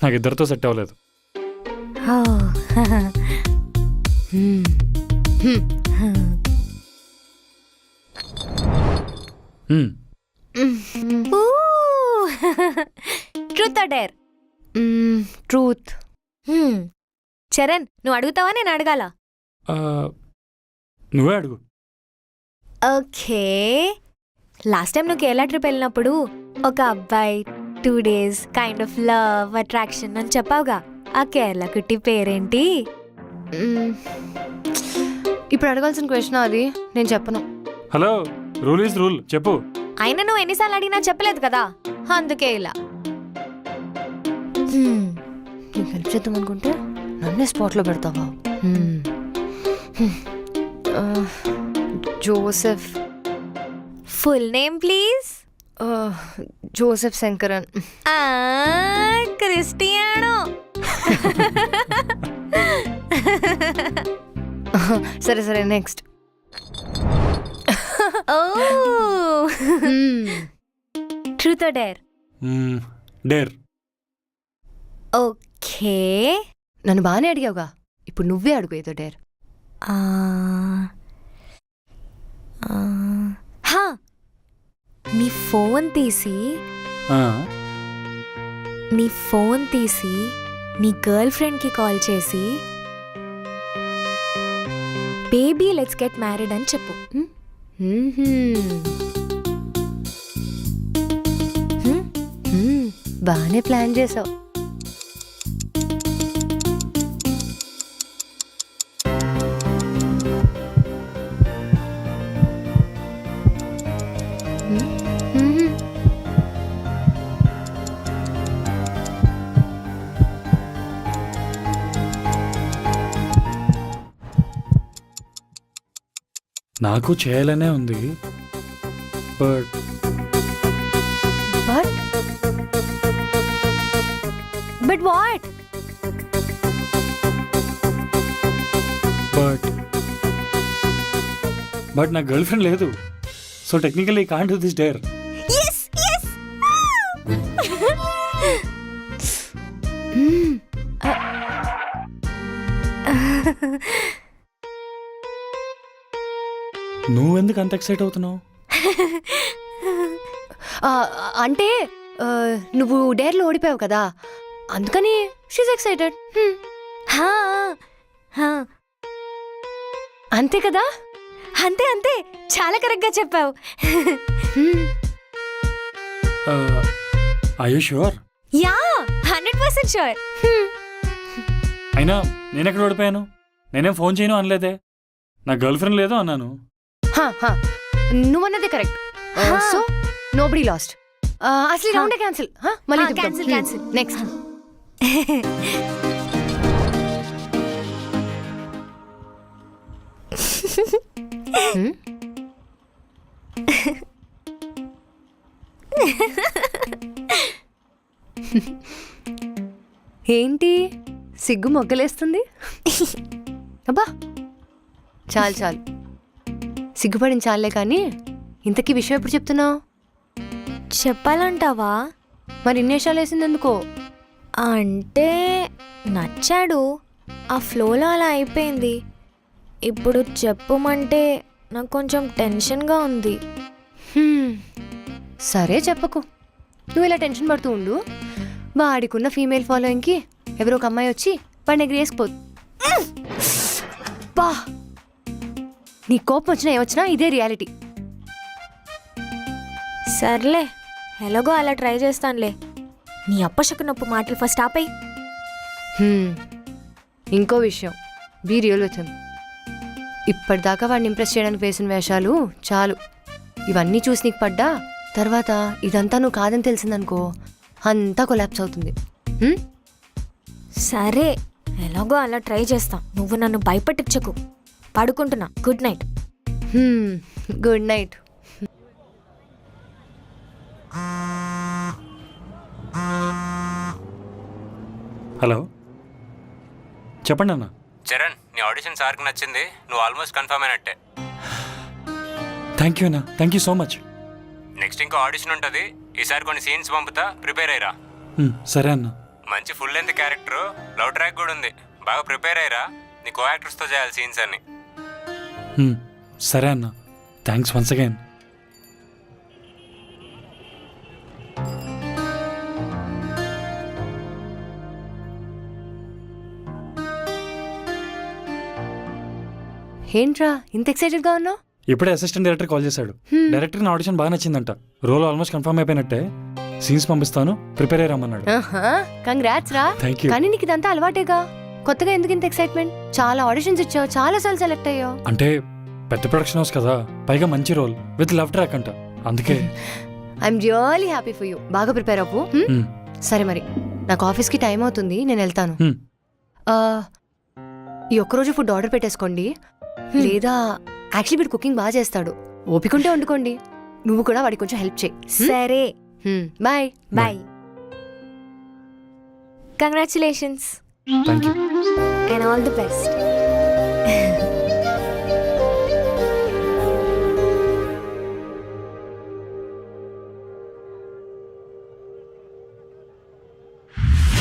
నాకు ఇద్దరితో సెట్ అవ్వలేదు. Truth or dare? Truth. Charan, నువ్వు అడుగుతావా నేను అడగాల? నువ్వే అడుగు. ఓకే. లాస్ట్ టైం నువ్వు కేరళ ట్రిప్ వెళ్ళినప్పుడు ఒక అబ్బాయి 2 days kind of love attraction అని చెప్పావుగా, ఆ కేరళ కుట్టి పేరేంటి? ఇప్పుడు అడగాల్సిన క్వశ్చన్ అది, నేను చెప్పను. హలో, రూల్ ఈజ్ రూల్, చెప్పు. అయినా నువ్వు ఎన్నిసార్లు అడిగినా చెప్పలేదు కదా, అందుకే ఇలా. నీకు హెల్ప్ చేద్దాం అనుకుంటే నన్నే స్పాట్లో పెడతావా? Joseph. Full name please? Joseph Sankaran. Cristiano. సరే సరే, next. Truth or dare? Dare. Okay. నన్ను బాగానే అడిగావుగా, ఇప్పుడు నువ్వే అడుగు ఏదో డేర్. నీ ఫోన్ తీసి నీ గర్ల్ ఫ్రెండ్కి కాల్ చేసి బేబీ లెట్స్ గెట్ మ్యారీడ్ అని చెప్పు. బాగానే ప్లాన్ చేసావు. నాకు చేయాలనే ఉంది, but but what? But but నా గర్ల్ ఫ్రెండ్ లేదు. So technically can't do this dare. yes yes నువ్వెందుకు అంత ఎక్సైట్ అవుతున్నావు? అంటే నువ్వు డేర్లో ఓడిపోయావు కదా, అందుకని షీజ్ ఎక్సైటెడ్. హా హా అంతే కదా? అంతే అంతే, చాలా కరెక్ట్గా చెప్పావు. I you sure? Yeah 100% sure. అయినా నేనెక్కడ ఓడిపోయాను? నేనేం ఫోన్ చేయను అనలేదే. నా గర్ల్ ఫ్రెండ్ లేదు అన్నాను. నువ్వన్నదే కరెక్ట్. So nobody last. అసలు రౌండే క్యాన్సిల్. మళ్ళీ క్యాన్సిల్. నెక్స్ట్. ఏంటి సిగ్గు మొగ్గలేస్తుంది? అబ్బా చాలు చాలు, సిగ్గుపడిన చాలే కానీ ఇంతకీ విషయం ఎప్పుడు చెప్తున్నావు? చెప్పాలంటావా? మరి ఇన్నేషాలు వేసింది ఎందుకో? అంటే నచ్చాడు, ఆ ఫ్లోలో అలా అయిపోయింది. ఇప్పుడు చెప్పమంటే నాకు కొంచెం టెన్షన్గా ఉంది. సరే చెప్పకు, నువ్వు ఇలా టెన్షన్ పడుతూ ఉండు. వాడికున్న ఫీమేల్ ఫాలోయింగ్కి ఎవరో ఒక అమ్మాయి వచ్చి వాడిని ఎగిరేసిపోదు. బా, నీ కోపం వచ్చినా ఏమొచ్చినా ఇదే రియాలిటీ. సర్లే, ఎలాగో అలా ట్రై చేస్తానులే. నీ అప్పశకునప్పు మాటలు ఫస్ట్ ఆపేయి. ఇంకో విషయం, బీ రియల్ విత్ హిమ్. ఇప్పటిదాకా వాడిని ఇంప్రెస్ చేయడానికి వేసిన వేషాలు చాలు. ఇవన్నీ చూసి నీకు పడ్డా తర్వాత ఇదంతా నువ్వు కాదని తెలిసిందనుకో, అంతా కొలాప్స్ అవుతుంది. సరే, ఎలాగో అలా ట్రై చేస్తాం. నువ్వు నన్ను భయపెట్టించకు. పడుకుంటున్నా. Good night. Good night. Hello, చెప్పండి అన్న. చరణ్, నీ ఆడిషన్ సార్కి నచ్చింది. నువ్వు ఆల్మోస్ట్ కన్ఫర్మ్ అయినట్టే. థ్యాంక్ యూ అన్న, thank you so much. Next ఇంకో ఆడిషన్ ఉంటుంది. ఈసారి కొన్ని సీన్స్ పంపుతా, ప్రిపేర్ అయ్యిరా. సరే అన్న. మంచి full length character, love track కూడా ఉంది. బాగా ప్రిపేర్ అయ్యిరా. నీ కో యాక్టర్స్తో చేయాలి సీన్స్ అన్ని. సరే అన్న, థ్యాంక్స్ వన్స్ అగైన్. ఏంట్రా ఇంత ఎక్సైటెడ్గా ఉన్నావు? ఇప్పుడే అసిస్టెంట్ డైరెక్టర్ కాల్ చేశాడు. డైరెక్టర్ నా ఆడిషన్ బాగా నచ్చిందంట. రోల్ ఆల్మోస్ట్ కన్ఫర్మ్ అయిపోయినట్టే. సీన్స్ పంపిస్తాను, ప్రిపేర్ అయ్యామన్నాడు. కంగ్రాట్స్ రా. Thank you. కానీ నీకు ఇదంతా అలవాటేగా, కొత్తగా ఎందుకు ఇంత ఎక్సైట్మెంట్? చాలా ఆడిషన్స్ ఇచ్చావు, చాలా సార్లు సెలెక్ట్ అయ్యావు. అంటే పెద్ద ప్రొడక్షన్ హౌస్ కదా, పైగా మంచి రోల్ విత్ లవ్ ట్రాక్ అంట, అందుకే. I'm really happy for you. బాగా ప్రిపేర్ అవ్వు. సరే మరి, నాకు ఆఫీస్కి టైం అవుతుంది, నేను వెళ్తాను. ఈ ఒక్కరోజు ఫుడ్ ఆర్డర్ పెట్టేసుకోండి. లేదా యాక్చువల్లీ వీడు కుకింగ్ బాగా చేస్తాడు, ఓపికంటే వండుకోండి. నువ్వు కూడా వాడికి కొంచెం హెల్ప్ చేయి. సరే, bye. Bye. Congratulations thank you. And all the best.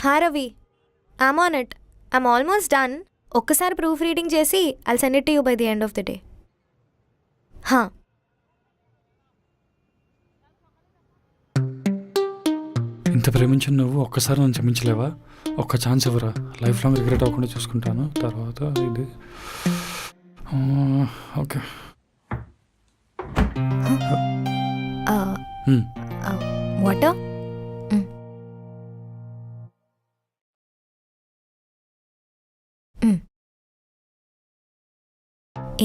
హా Ravi, I'm on it. I'm almost done. ఒక్కసారి ప్రూఫ్ రీడింగ్ చేసి I'll send it to you by the end of the day. హా, ఇంత ప్రేమించిన నువ్వు ఒక్కసారి నన్ను క్షమించలేవా? ఒక్క ఛాన్స్ ఇవ్వరా? లైఫ్ లాంగ్ రిగ్రెట్ అవ్వకుండా చూసుకుంటాను. తర్వాత ఇది ఓకే. వాటర్?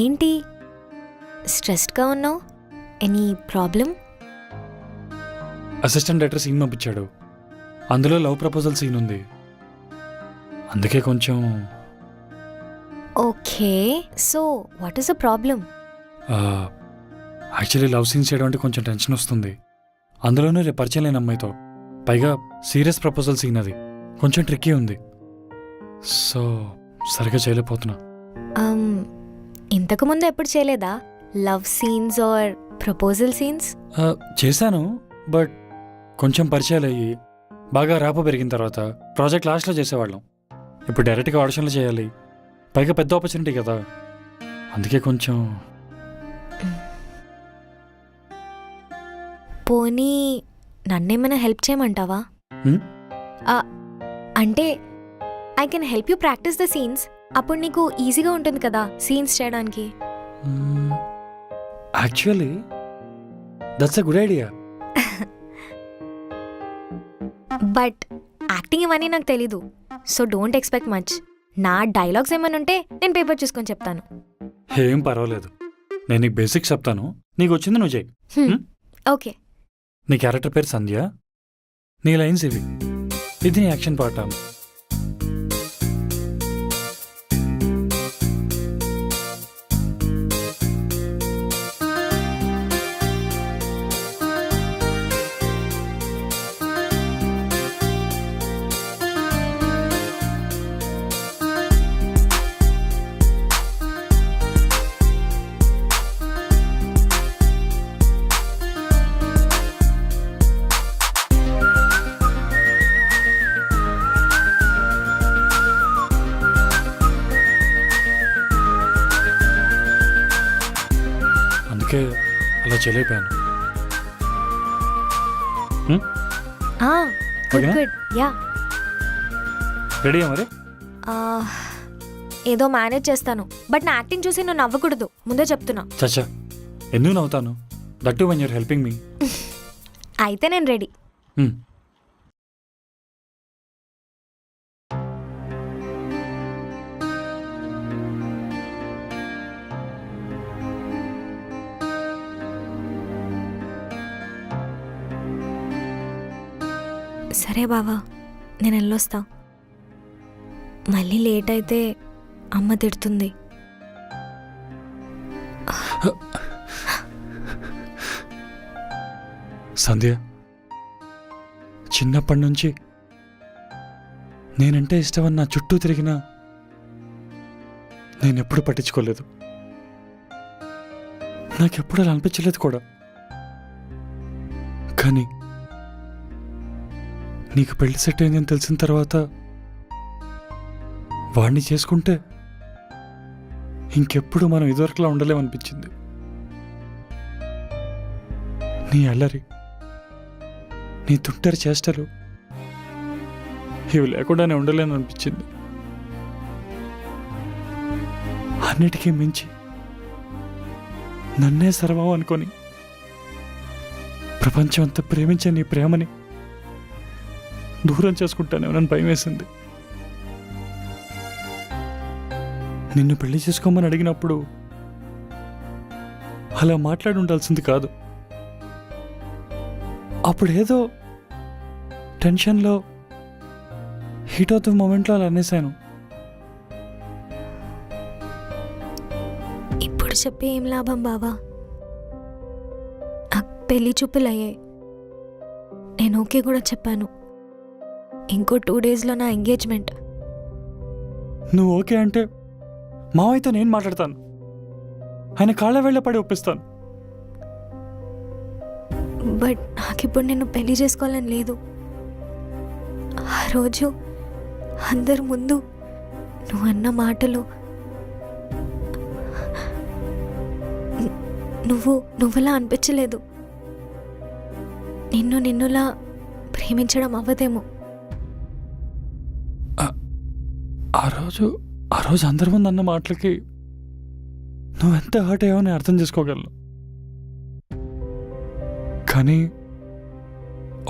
ఏంటి స్ట్రెస్డ్గా ఉన్నావు? Any problem? Assistant director scene పంపించాడు. అందులో లవ్ ప్రపోజల్ సీన్ ఉంది. అందుకే కొంచెం okay, so what is the problem? Actually love scenes చేయడం అంటే కొంచెం టెన్షన్ వస్తుంది. అందులోనూ రేపు పరిచయం లేని అమ్మాయితో, పైగా సీరియస్ ప్రపోజల్ సీన్. అది కొంచెం ట్రిక్కీ ఉంది. సో సరిగ్గా చేయలేకపోతున్నా. ఇంతకు ముందు ఎప్పుడు చేయలేదా love scenes or proposal scenes? చేశాను, బట్ కొంచెం పరిచయాలు అయ్యి బాగా ర్యాపో పెరిగిన తర్వాత ప్రాజెక్ట్ లాస్ట్లో చేసేవాళ్ళం. ఇప్పుడు డైరెక్ట్గా ఆడిషన్లో చేయాలి, పైగా పెద్ద ఆపర్చునిటీ కదా. అందుకే కొంచెం పోనీ నన్నేమైనా హెల్ప్ చేయమంటావా? హ్మ్? అంటే I can help you practice the scenes. అప్పుడు నీకు ఈజీగా ఉంటుంది కదా సీన్స్ చేయడానికి. Actually that's a good idea. But acting ఇవన్నీ నాకు తెలీదు, సో డోంట్ ఎక్స్పెక్ట్ మచ్. నా డైలాగ్స్ ఏమైనా ఉంటే నేను పేపర్ చూసుకొని చెప్తాను. ఏం పర్వాలేదు, నేను నీకు బేసిక్స్ చెప్తాను, నీకు వచ్చింది నువ్వు చేయి. ఓకే. నీ క్యారెక్టర్ పేరు సంధ్య, నీ లైన్స్ ఇవి, ఇది నీ యాక్షన్ పార్ట్. అందుకే అలా చేయలేకపోయాను. గుడ్ ఓకేనా? Good, yeah. రెడీయా మరి? ఏదో మేనేజ్ చేస్తాను, బట్ నా యాక్టింగ్ చూసి నువ్వు నవ్వకూడదు, ముందే చెప్తున్నా. చచ్చా, ఎందుకు నవ్వుతాను? That too when you're helping me. అయితే నేను రెడీ. సరే బావా, నేను వెళ్ళొస్తా. మళ్ళీ లేట్ అయితే అమ్మ తిడుతుంది. సంధ్య, చిన్నప్పటి నుంచి నేనంటే ఇష్టమని నా చుట్టూ తిరిగినా నేనెప్పుడు పట్టించుకోలేదు. నాకెప్పుడు అలా అనిపించలేదు కూడా. కానీ నీకు పెళ్లి సెట్ అయిందని తెలిసిన తర్వాత వాడిని చేసుకుంటే ఇంకెప్పుడు మనం ఇదివరకులా ఉండలేమనిపించింది. నీ అల్లరి, నీ తుంటరి చేష్టలు ఇవి లేకుండానే ఉండలేను అనిపించింది. అన్నిటికీ మించి నన్నే సర్వం అనుకొని ప్రపంచం అంతా ప్రేమించే నీ ప్రేమని దూరం చేసుకుంటానేమో నన్ను భయం వేసింది. నిన్ను పెళ్లి చేసుకోమని అడిగినప్పుడు అలా మాట్లాడి ఉండాల్సింది కాదు. అప్పుడు ఏదో టెన్షన్లో హీట్ ఆఫ్ ద మూమెంట్లో అలా అనేసాను. ఇప్పుడు చెప్పి ఏం లాభం బావా? నాకు పెళ్లి చూపులు అయ్యాయి, నేను ఓకే కూడా చెప్పాను. ఇంకో 2 daysలో నా ఎంగేజ్మెంట్. నువ్వు ఓకే అంటే మావైతే నేను మాట్లాడతాను, ఆయన కాళ్ళ వేళ్ళ పడి ఒప్పిస్తాను. బట్ నాకిప్పుడు నిన్ను పెళ్లి చేసుకోవాలని లేదు. ఆ రోజు అందరి ముందు నువ్వు అన్న మాటలు, నువ్వులా అనిపించలేదు. నిన్నులా ప్రేమించడం అవ్వదేమో. ఆ రోజు అందరి ముందు అన్న మాటలకి నువ్వు ఎంత హర్ట్ అయ్యావో నేను అర్థం చేసుకోగలను. కానీ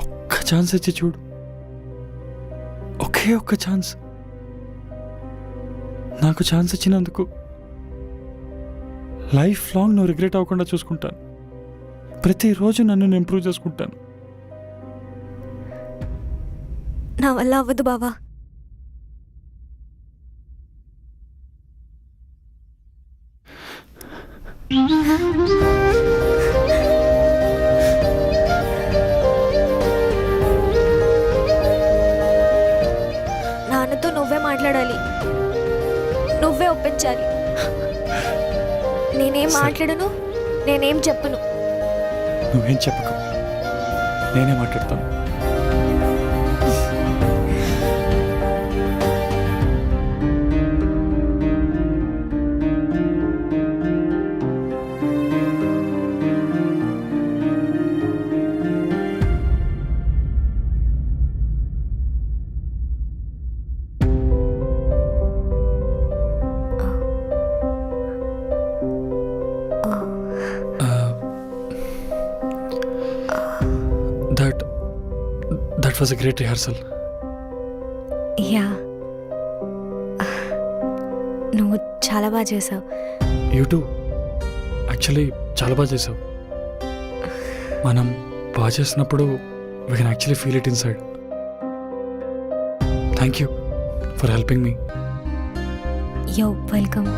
ఒక్క ఛాన్స్ ఇచ్చి చూడు, ఒకే ఒక్క ఛాన్స్. నాకు ఛాన్స్ ఇచ్చినందుకు లైఫ్ లాంగ్ నువ్వు రిగ్రెట్ అవ్వకుండా చూసుకుంటాను. ప్రతిరోజు నన్ను నేను ఇంప్రూవ్ చేసుకుంటాను. నా వల్ల అవ్వదు బావా. నాన్నతో నువ్వే మాట్లాడాలి, నువ్వే ఒప్పించాలి. నేనేం మాట్లాడను, నేనేం చెప్పను. నువ్వేం చెప్పకు, నేనే మాట్లాడతాను. That was a great rehearsal. Yeah, నువ్వు చాలా బాగా చేసావు. You too. యాక్చువల్లీ చాలా బాగా చేసావు. మనం బాగా చేసినప్పుడు we can actually feel it inside. Thank you for helping me. Yo welcome.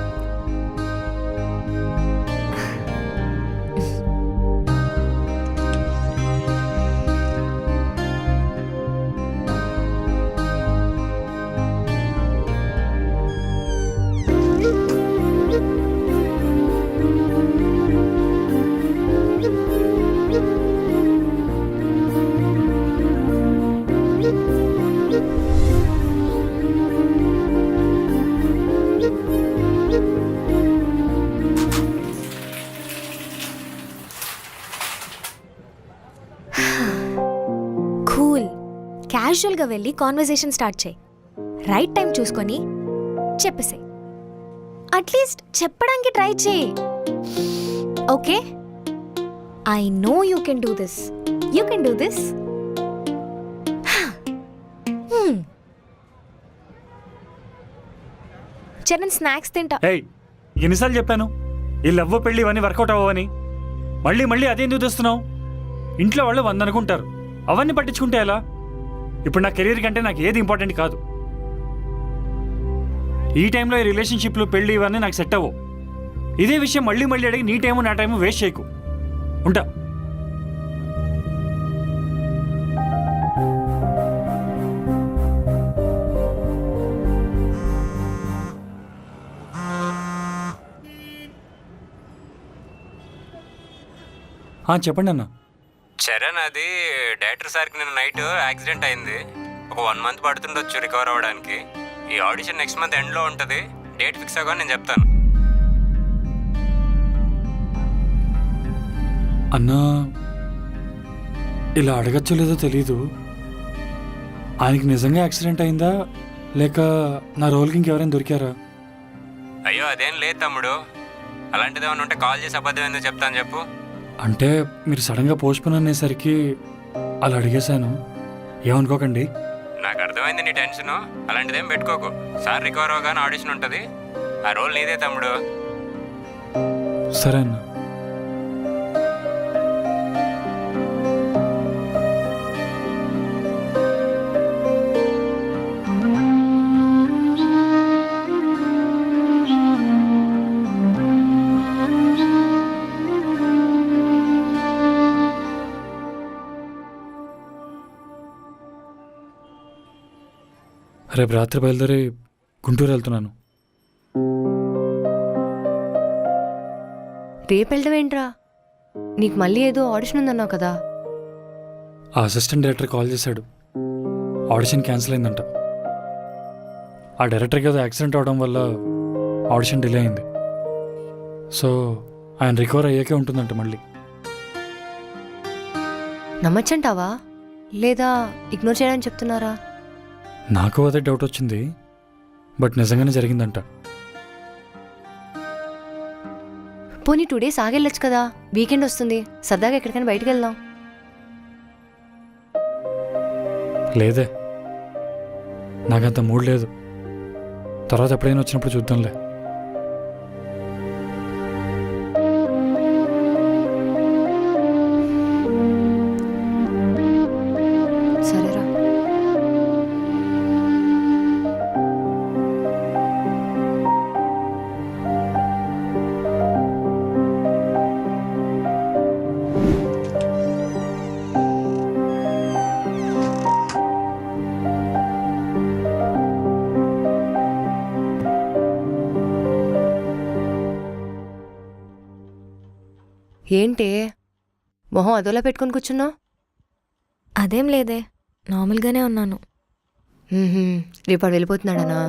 Cool, క్యాజువల్గా వెళ్ళి కాన్వర్సేషన్ స్టార్ట్ చేయి. రైట్ టైం చూసుకొని చెప్పేసేయ్. అట్లీస్ట్ చెప్పడానికి ట్రై చేయి. Okay, I know you can do this. You can do this. Charan, snacks తింటా. ఏయ్, ఎన్నిసార్లు చెప్పాను ఈ లవ్వ పెళ్ళి ఇవన్నీ వర్కౌట్ అవ్వని? మళ్ళీ మళ్ళీ అదే ఎందుకు తెస్తున్నావు? ఇంట్లో వాళ్ళు 100 అనుకుంటారు, అవన్నీ పట్టించుకుంటే ఎలా? ఇప్పుడు నా కెరీర్ కంటే నాకు ఏది ఇంపార్టెంట్ కాదు. ఈ టైంలో ఈ రిలేషన్షిప్లు పెళ్ళి ఇవన్నీ నాకు సెట్ అవ్వవు. ఇదే విషయం మళ్ళీ మళ్ళీ అడిగి నీ టైము నా టైము వేస్ట్ చేయకు. ఉంటా. చెప్పండి అన్న. చరణ్, అది డైరెక్టర్ సార్కి నిన్న నైట్ యాక్సిడెంట్ అయింది. ఒక 1 మంత్ పడుతుండొచ్చు రికవర్ అవ్వడానికి. ఈ ఆడిషన్ నెక్స్ట్ మంత్ ఎండ్లో ఉంటుంది. డేట్ ఫిక్స్ అవ్వగానే నేను చెప్తాను. అన్నా, ఇలా అడగచ్చో లేదో తెలీదు, ఆయనకి నిజంగా యాక్సిడెంట్ అయిందా లేక నా రోల్కి ఇంకెవరైనా దొరికారా? అయ్యో అదేం లేదు తమ్ముడు. అలాంటిది ఏమైనా ఉంటే కాల్ చేసి అబద్ధం ఎందుకు చెప్తాను చెప్పు. అంటే మీరు సడన్గా పోస్ట్పోన్ అనేసరికి అలా అడిగేశాను, ఏమనుకోకండి. నాకు అర్థమైంది నీ టెన్షన్. అలాంటిదేం పెట్టుకోకు. సార్ రికవర్ అవ్వగానే ఆడిషన్ ఉంటుంది. ఆ రోల్ నీదే తమ్ముడు. సరే అన్న. రేపు రాత్రి బయలుదేరి గుంటూరు వెళ్తున్నాను. రేపు వెళ్ళటమేంట్రా? నీకు మళ్ళీ ఏదో ఆడిషన్ ఉందన్నావు కదా. ఆ అసిస్టెంట్ డైరెక్టర్ కాల్ చేశాడు, ఆడిషన్ క్యాన్సిల్ అయిందంట. ఆ డైరెక్టర్కి ఏదో యాక్సిడెంట్ అవడం వల్ల ఆడిషన్ డిలే అయింది. సో ఆయన రికవర్ అయ్యాకే ఉంటుందంట మళ్ళీ. నమ్మచ్చంటావా లేదా ఇగ్నోర్ చేయడానికి చెప్తున్నారా? నాకు అదే డౌట్ వచ్చింది, బట్ నిజంగానే జరిగిందంట. పోనీ 2 days ఆగెళ్ళొచ్చు కదా, వీకెండ్ వస్తుంది, సరదాగా ఎక్కడికైనా బయటికి వెళ్దాం. లేదే, నాకంత మూడ్ లేదు. తర్వాత ఎప్పుడైనా వచ్చినప్పుడు చూద్దాంలే. సరేరా. ఏంటే మొహం అదోలా పెట్టుకొని కూర్చున్నావు? అదేం లేదే, నార్మల్గానే ఉన్నాను. రేపు వాడు వెళ్ళిపోతున్నాడనా?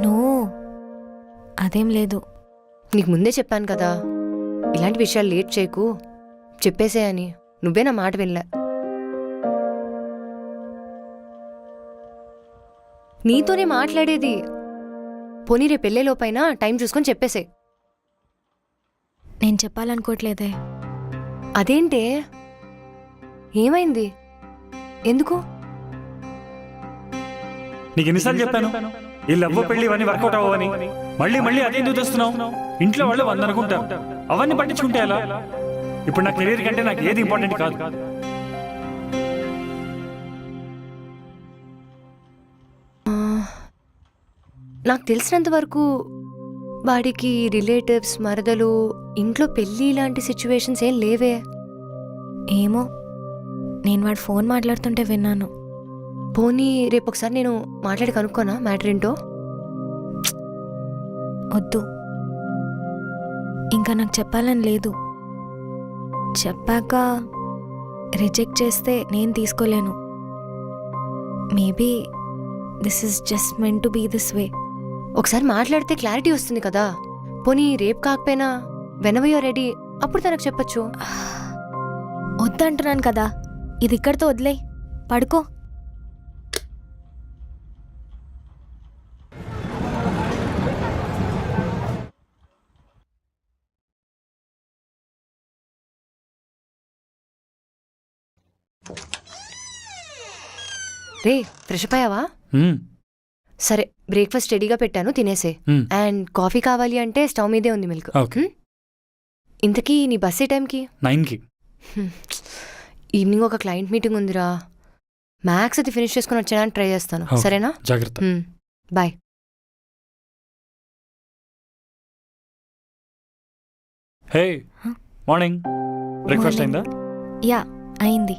నో, అదేం లేదు. నీకు ముందే చెప్పాను కదా, ఇలాంటి విషయాలు లేట్ చేయకు, చెప్పేసేయని. నువ్వే నా మాట వినలే. నీతోనే మాట్లాడేది. పోనీ రేపు వెళ్ళేలోపైనా టైం చూసుకొని చెప్పేసే. నేను చెప్పాలనుకోవట్లేదే. అదేంటే, ఏమైంది? ఎందుకు? నీకు ఎన్నిసార్లు చెప్పాను ఈ లవ్వ పెళ్లి ఇవన్నీ వర్కౌట్ అవ్వని? మళ్ళీ మళ్ళీ అదే ఎందుకు తెస్తున్నావు? ఇంట్లో వాళ్ళు 100 అనుకుంటారు, అవన్నీ పట్టించుకుంటే ఎలా? ఇప్పుడు నా కెరీర్ కంటే నాకు ఏది ఇంపార్టెంట్ కాదు. నాకు తెలిసినంత వరకు వాడికి రిలేటివ్స్, మరదలు, ఇంట్లో పెళ్ళి ఇలాంటి సిచ్యువేషన్స్ ఏం లేవే. ఏమో, నేను వాడు ఫోన్ మాట్లాడుతుంటే విన్నాను. పోనీ రేపు ఒకసారి నేను మాట్లాడి కనుక్కోనా మ్యాటర్ ఏంటో? వద్దు, ఇంకా నాకు చెప్పాలని లేదు. చెప్పాక రిజెక్ట్ చేస్తే నేను తీసుకోలేను. Maybe this is just meant to be this way. ఒకసారి మాట్లాడితే క్లారిటీ వస్తుంది కదా. పోనీ రేపు కాకపోయినా వెనవర్ యు ఆర్ రెడీ, అప్పుడు తనకు చెప్పొచ్చు. వద్దంటున్నాను కదా, ఇది ఇక్కడితో వదిలే, పడుకో. రే, ఫ్రెష్ అప్ అయ్యావా? సరే, బ్రేక్ఫాస్ట్ రెడీగా పెట్టాను, తినేసే. అండ్ కాఫీ కావాలి అంటే స్టవ్ మీదే ఉంది మిల్క్. ఓకే. ఇంతకీ నీ బస్ ఏ టైంకి? 9కి. ఈవినింగ్ ఒక క్లయింట్ మీటింగ్ ఉందిరా. మ్యాథ్స్ అది ఫినిష్ చేసుకుని వచ్చేయడానికి ట్రై చేస్తాను. Okay. సరేనా? జాగ్రత్త. బాయ్. హే, మార్నింగ్. Breakfast Morning. అయిందా? యా, అయింది.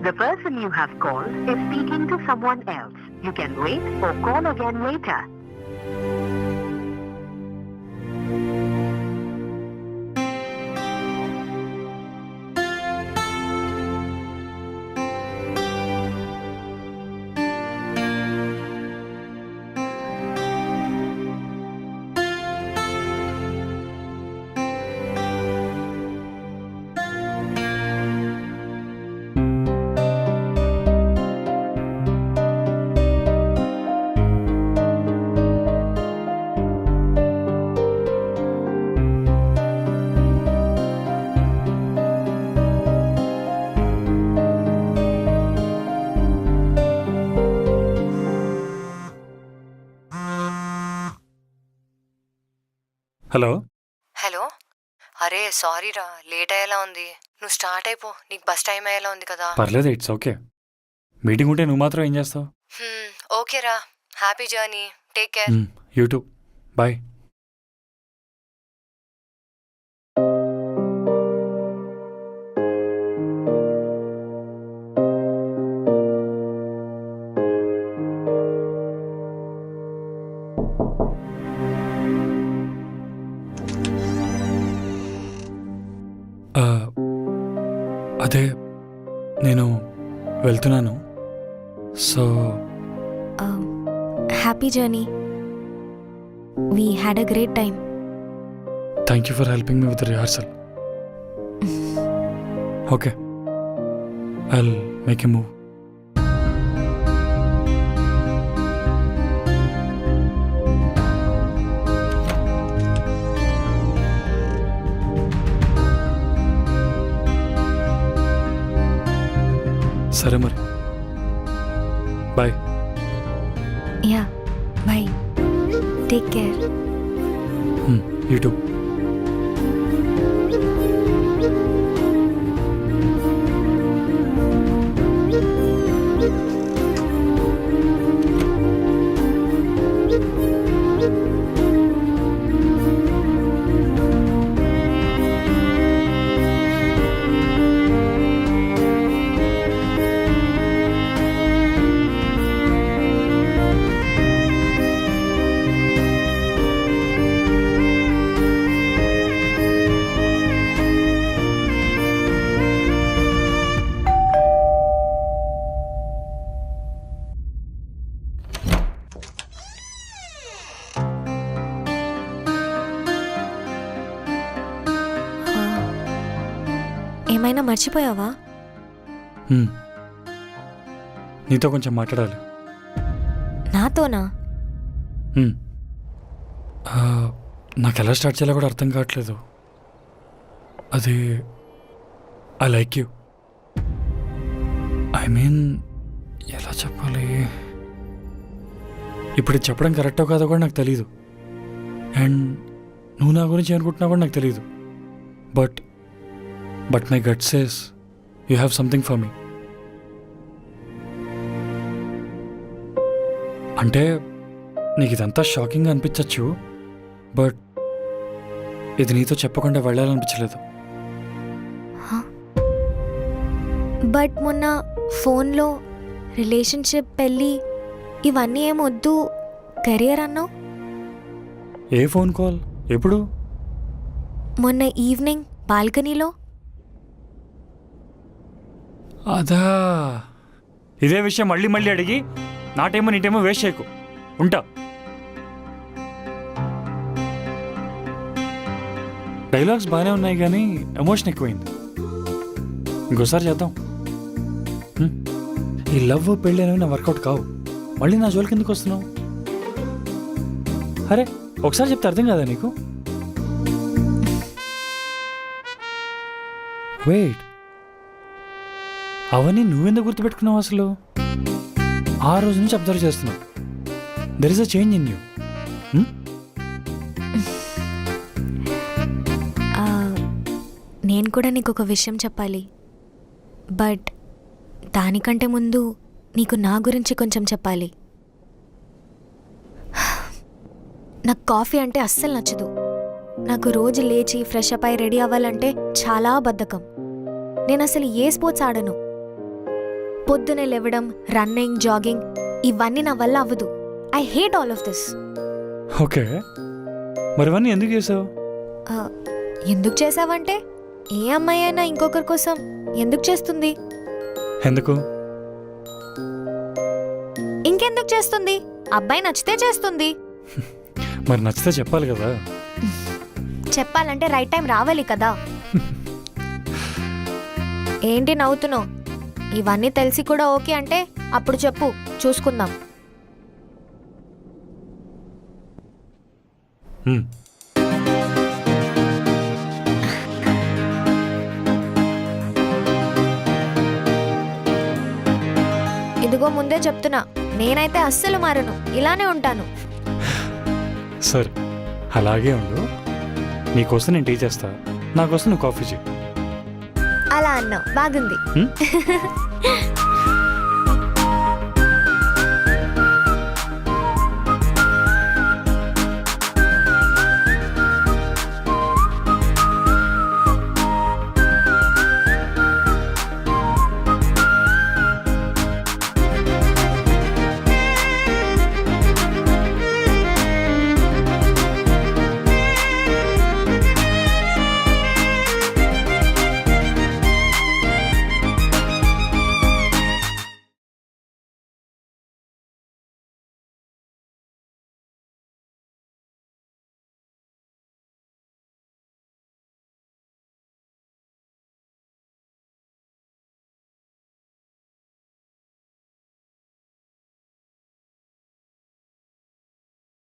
The person you have called is speaking to someone else. You can wait or call again later. Hello. Hello. అరే సారీరా, లేట్ అయ్యేలా ఉంది. నువ్వు స్టార్ట్ అయిపో, నీకు బస్ టైం అయ్యేలా ఉంది కదా. పర్లేదు, ఇట్స్ ఓకే. మీటింగ్ ఉంటే నువ్వు మాత్రం ఏం చేస్తావు? ఓకేరా, happy journey, take care. YouTube, bye. అదే నేను వెళ్తున్నాను. So happy journey. We had a great time. Thank you for helping me with rehearsal. Okay, I'll make a move. సరే మరి, bye. Yeah bye, take care. You too. ఏమైనా మర్చిపోయావా? నీతో కొంచెం మాట్లాడాలి. నాతోనా? నాకు ఎలా స్టార్ట్ చేయాలో కూడా అర్థం కావట్లేదు. అది I like you. I mean ఎలా చెప్పాలి, ఇప్పుడు ఇది చెప్పడం కరెక్టో కాదో కూడా నాకు తెలీదు. అండ్ నువ్వు నా గురించి ఏమనుకుంటున్నావు కూడా నాకు తెలీదు. But my gut says you have something for me. అంటే నీకు ఇదంతా షాకింగ్గా అనిపించవచ్చు, బట్ ఇది నీతో చెప్పకుండా వెళ్ళాలనిపించలేదు. బట్ మొన్న ఫోన్లో రిలేషన్షిప్, పెళ్ళి ఇవన్నీ ఏమొద్దు, కెరియర్ అన్నావు. ఏ ఫోన్ కాల్? ఎప్పుడు? మొన్న ఈవినింగ్ బాల్కనీలో. అదా, ఇదే విషయం మళ్ళీ మళ్ళీ అడిగి నా టైమో నీ టైమో వేస్ట్ చేయకు. ఉంటా. డైలాగ్స్ బాగానే ఉన్నాయి కానీ ఎమోషన్ ఎక్కువైంది. ఇంకోసారి చేద్దాం. ఈ లవ్ పెళ్ళి అనేవి నా వర్కౌట్ కావు. మళ్ళీ నా జోలికి ఎందుకు వస్తున్నావు? అరే ఒకసారి చెప్తే అర్థం కదా నీకు? వెయిట్, అవన్నీ నువ్వెందుకు గుర్తుపెట్టుకున్నావు అసలు? ఆ రోజు నుంచి అబ్జర్వ్ చేస్తున్నావు. There is a change in you. నేను కూడా నీకు ఒక విషయం చెప్పాలి, బట్ దానికంటే ముందు నీకు నా గురించి కొంచెం చెప్పాలి. నాకు కాఫీ అంటే అస్సలు నచ్చదు. నాకు రోజు లేచి ఫ్రెష్ అప్ అయి రెడీ అవ్వాలంటే చాలా బద్ధకం. నేను అసలు ఏ స్పోర్ట్స్ ఆడను. పొద్దునే లేవడం, రన్నింగ్, జాగింగ్ ఇవన్నీ నా వల్ల అవ్వదు. I hate all of this. Okay, మరి ఇవన్నీ ఎందుకు చేసావు? ఎందుకు చేసావంటే, ఏ అమ్మాయి అయినా ఇంకొకరి కోసం ఎందుకు చేస్తుంది? ఎందుకు? ఇంకెందుకు చేస్తుంది? అబ్బాయి నచ్చితే చేస్తుంది. మరి నచ్చితే చెప్పాలి కదా. చెప్పాలంటే రైట్ టైం రావాలి కదా. ఏంటి నవ్వుతున్నావు? ఇవన్నీ తెలిసి కూడా ఓకే అంటే అప్పుడు చెప్పు, చూసుకుందాం. ఇదిగో ముందే చెప్తున్నా, నేనైతే అస్సలు మారను, ఇలానే ఉంటాను. సరే అలాగే ఉండు. నీకోసం నేను టీ చేస్తా, నాకోసం నువ్వు కాఫీ చేయి. అలా అన్నావు, బాగుంది.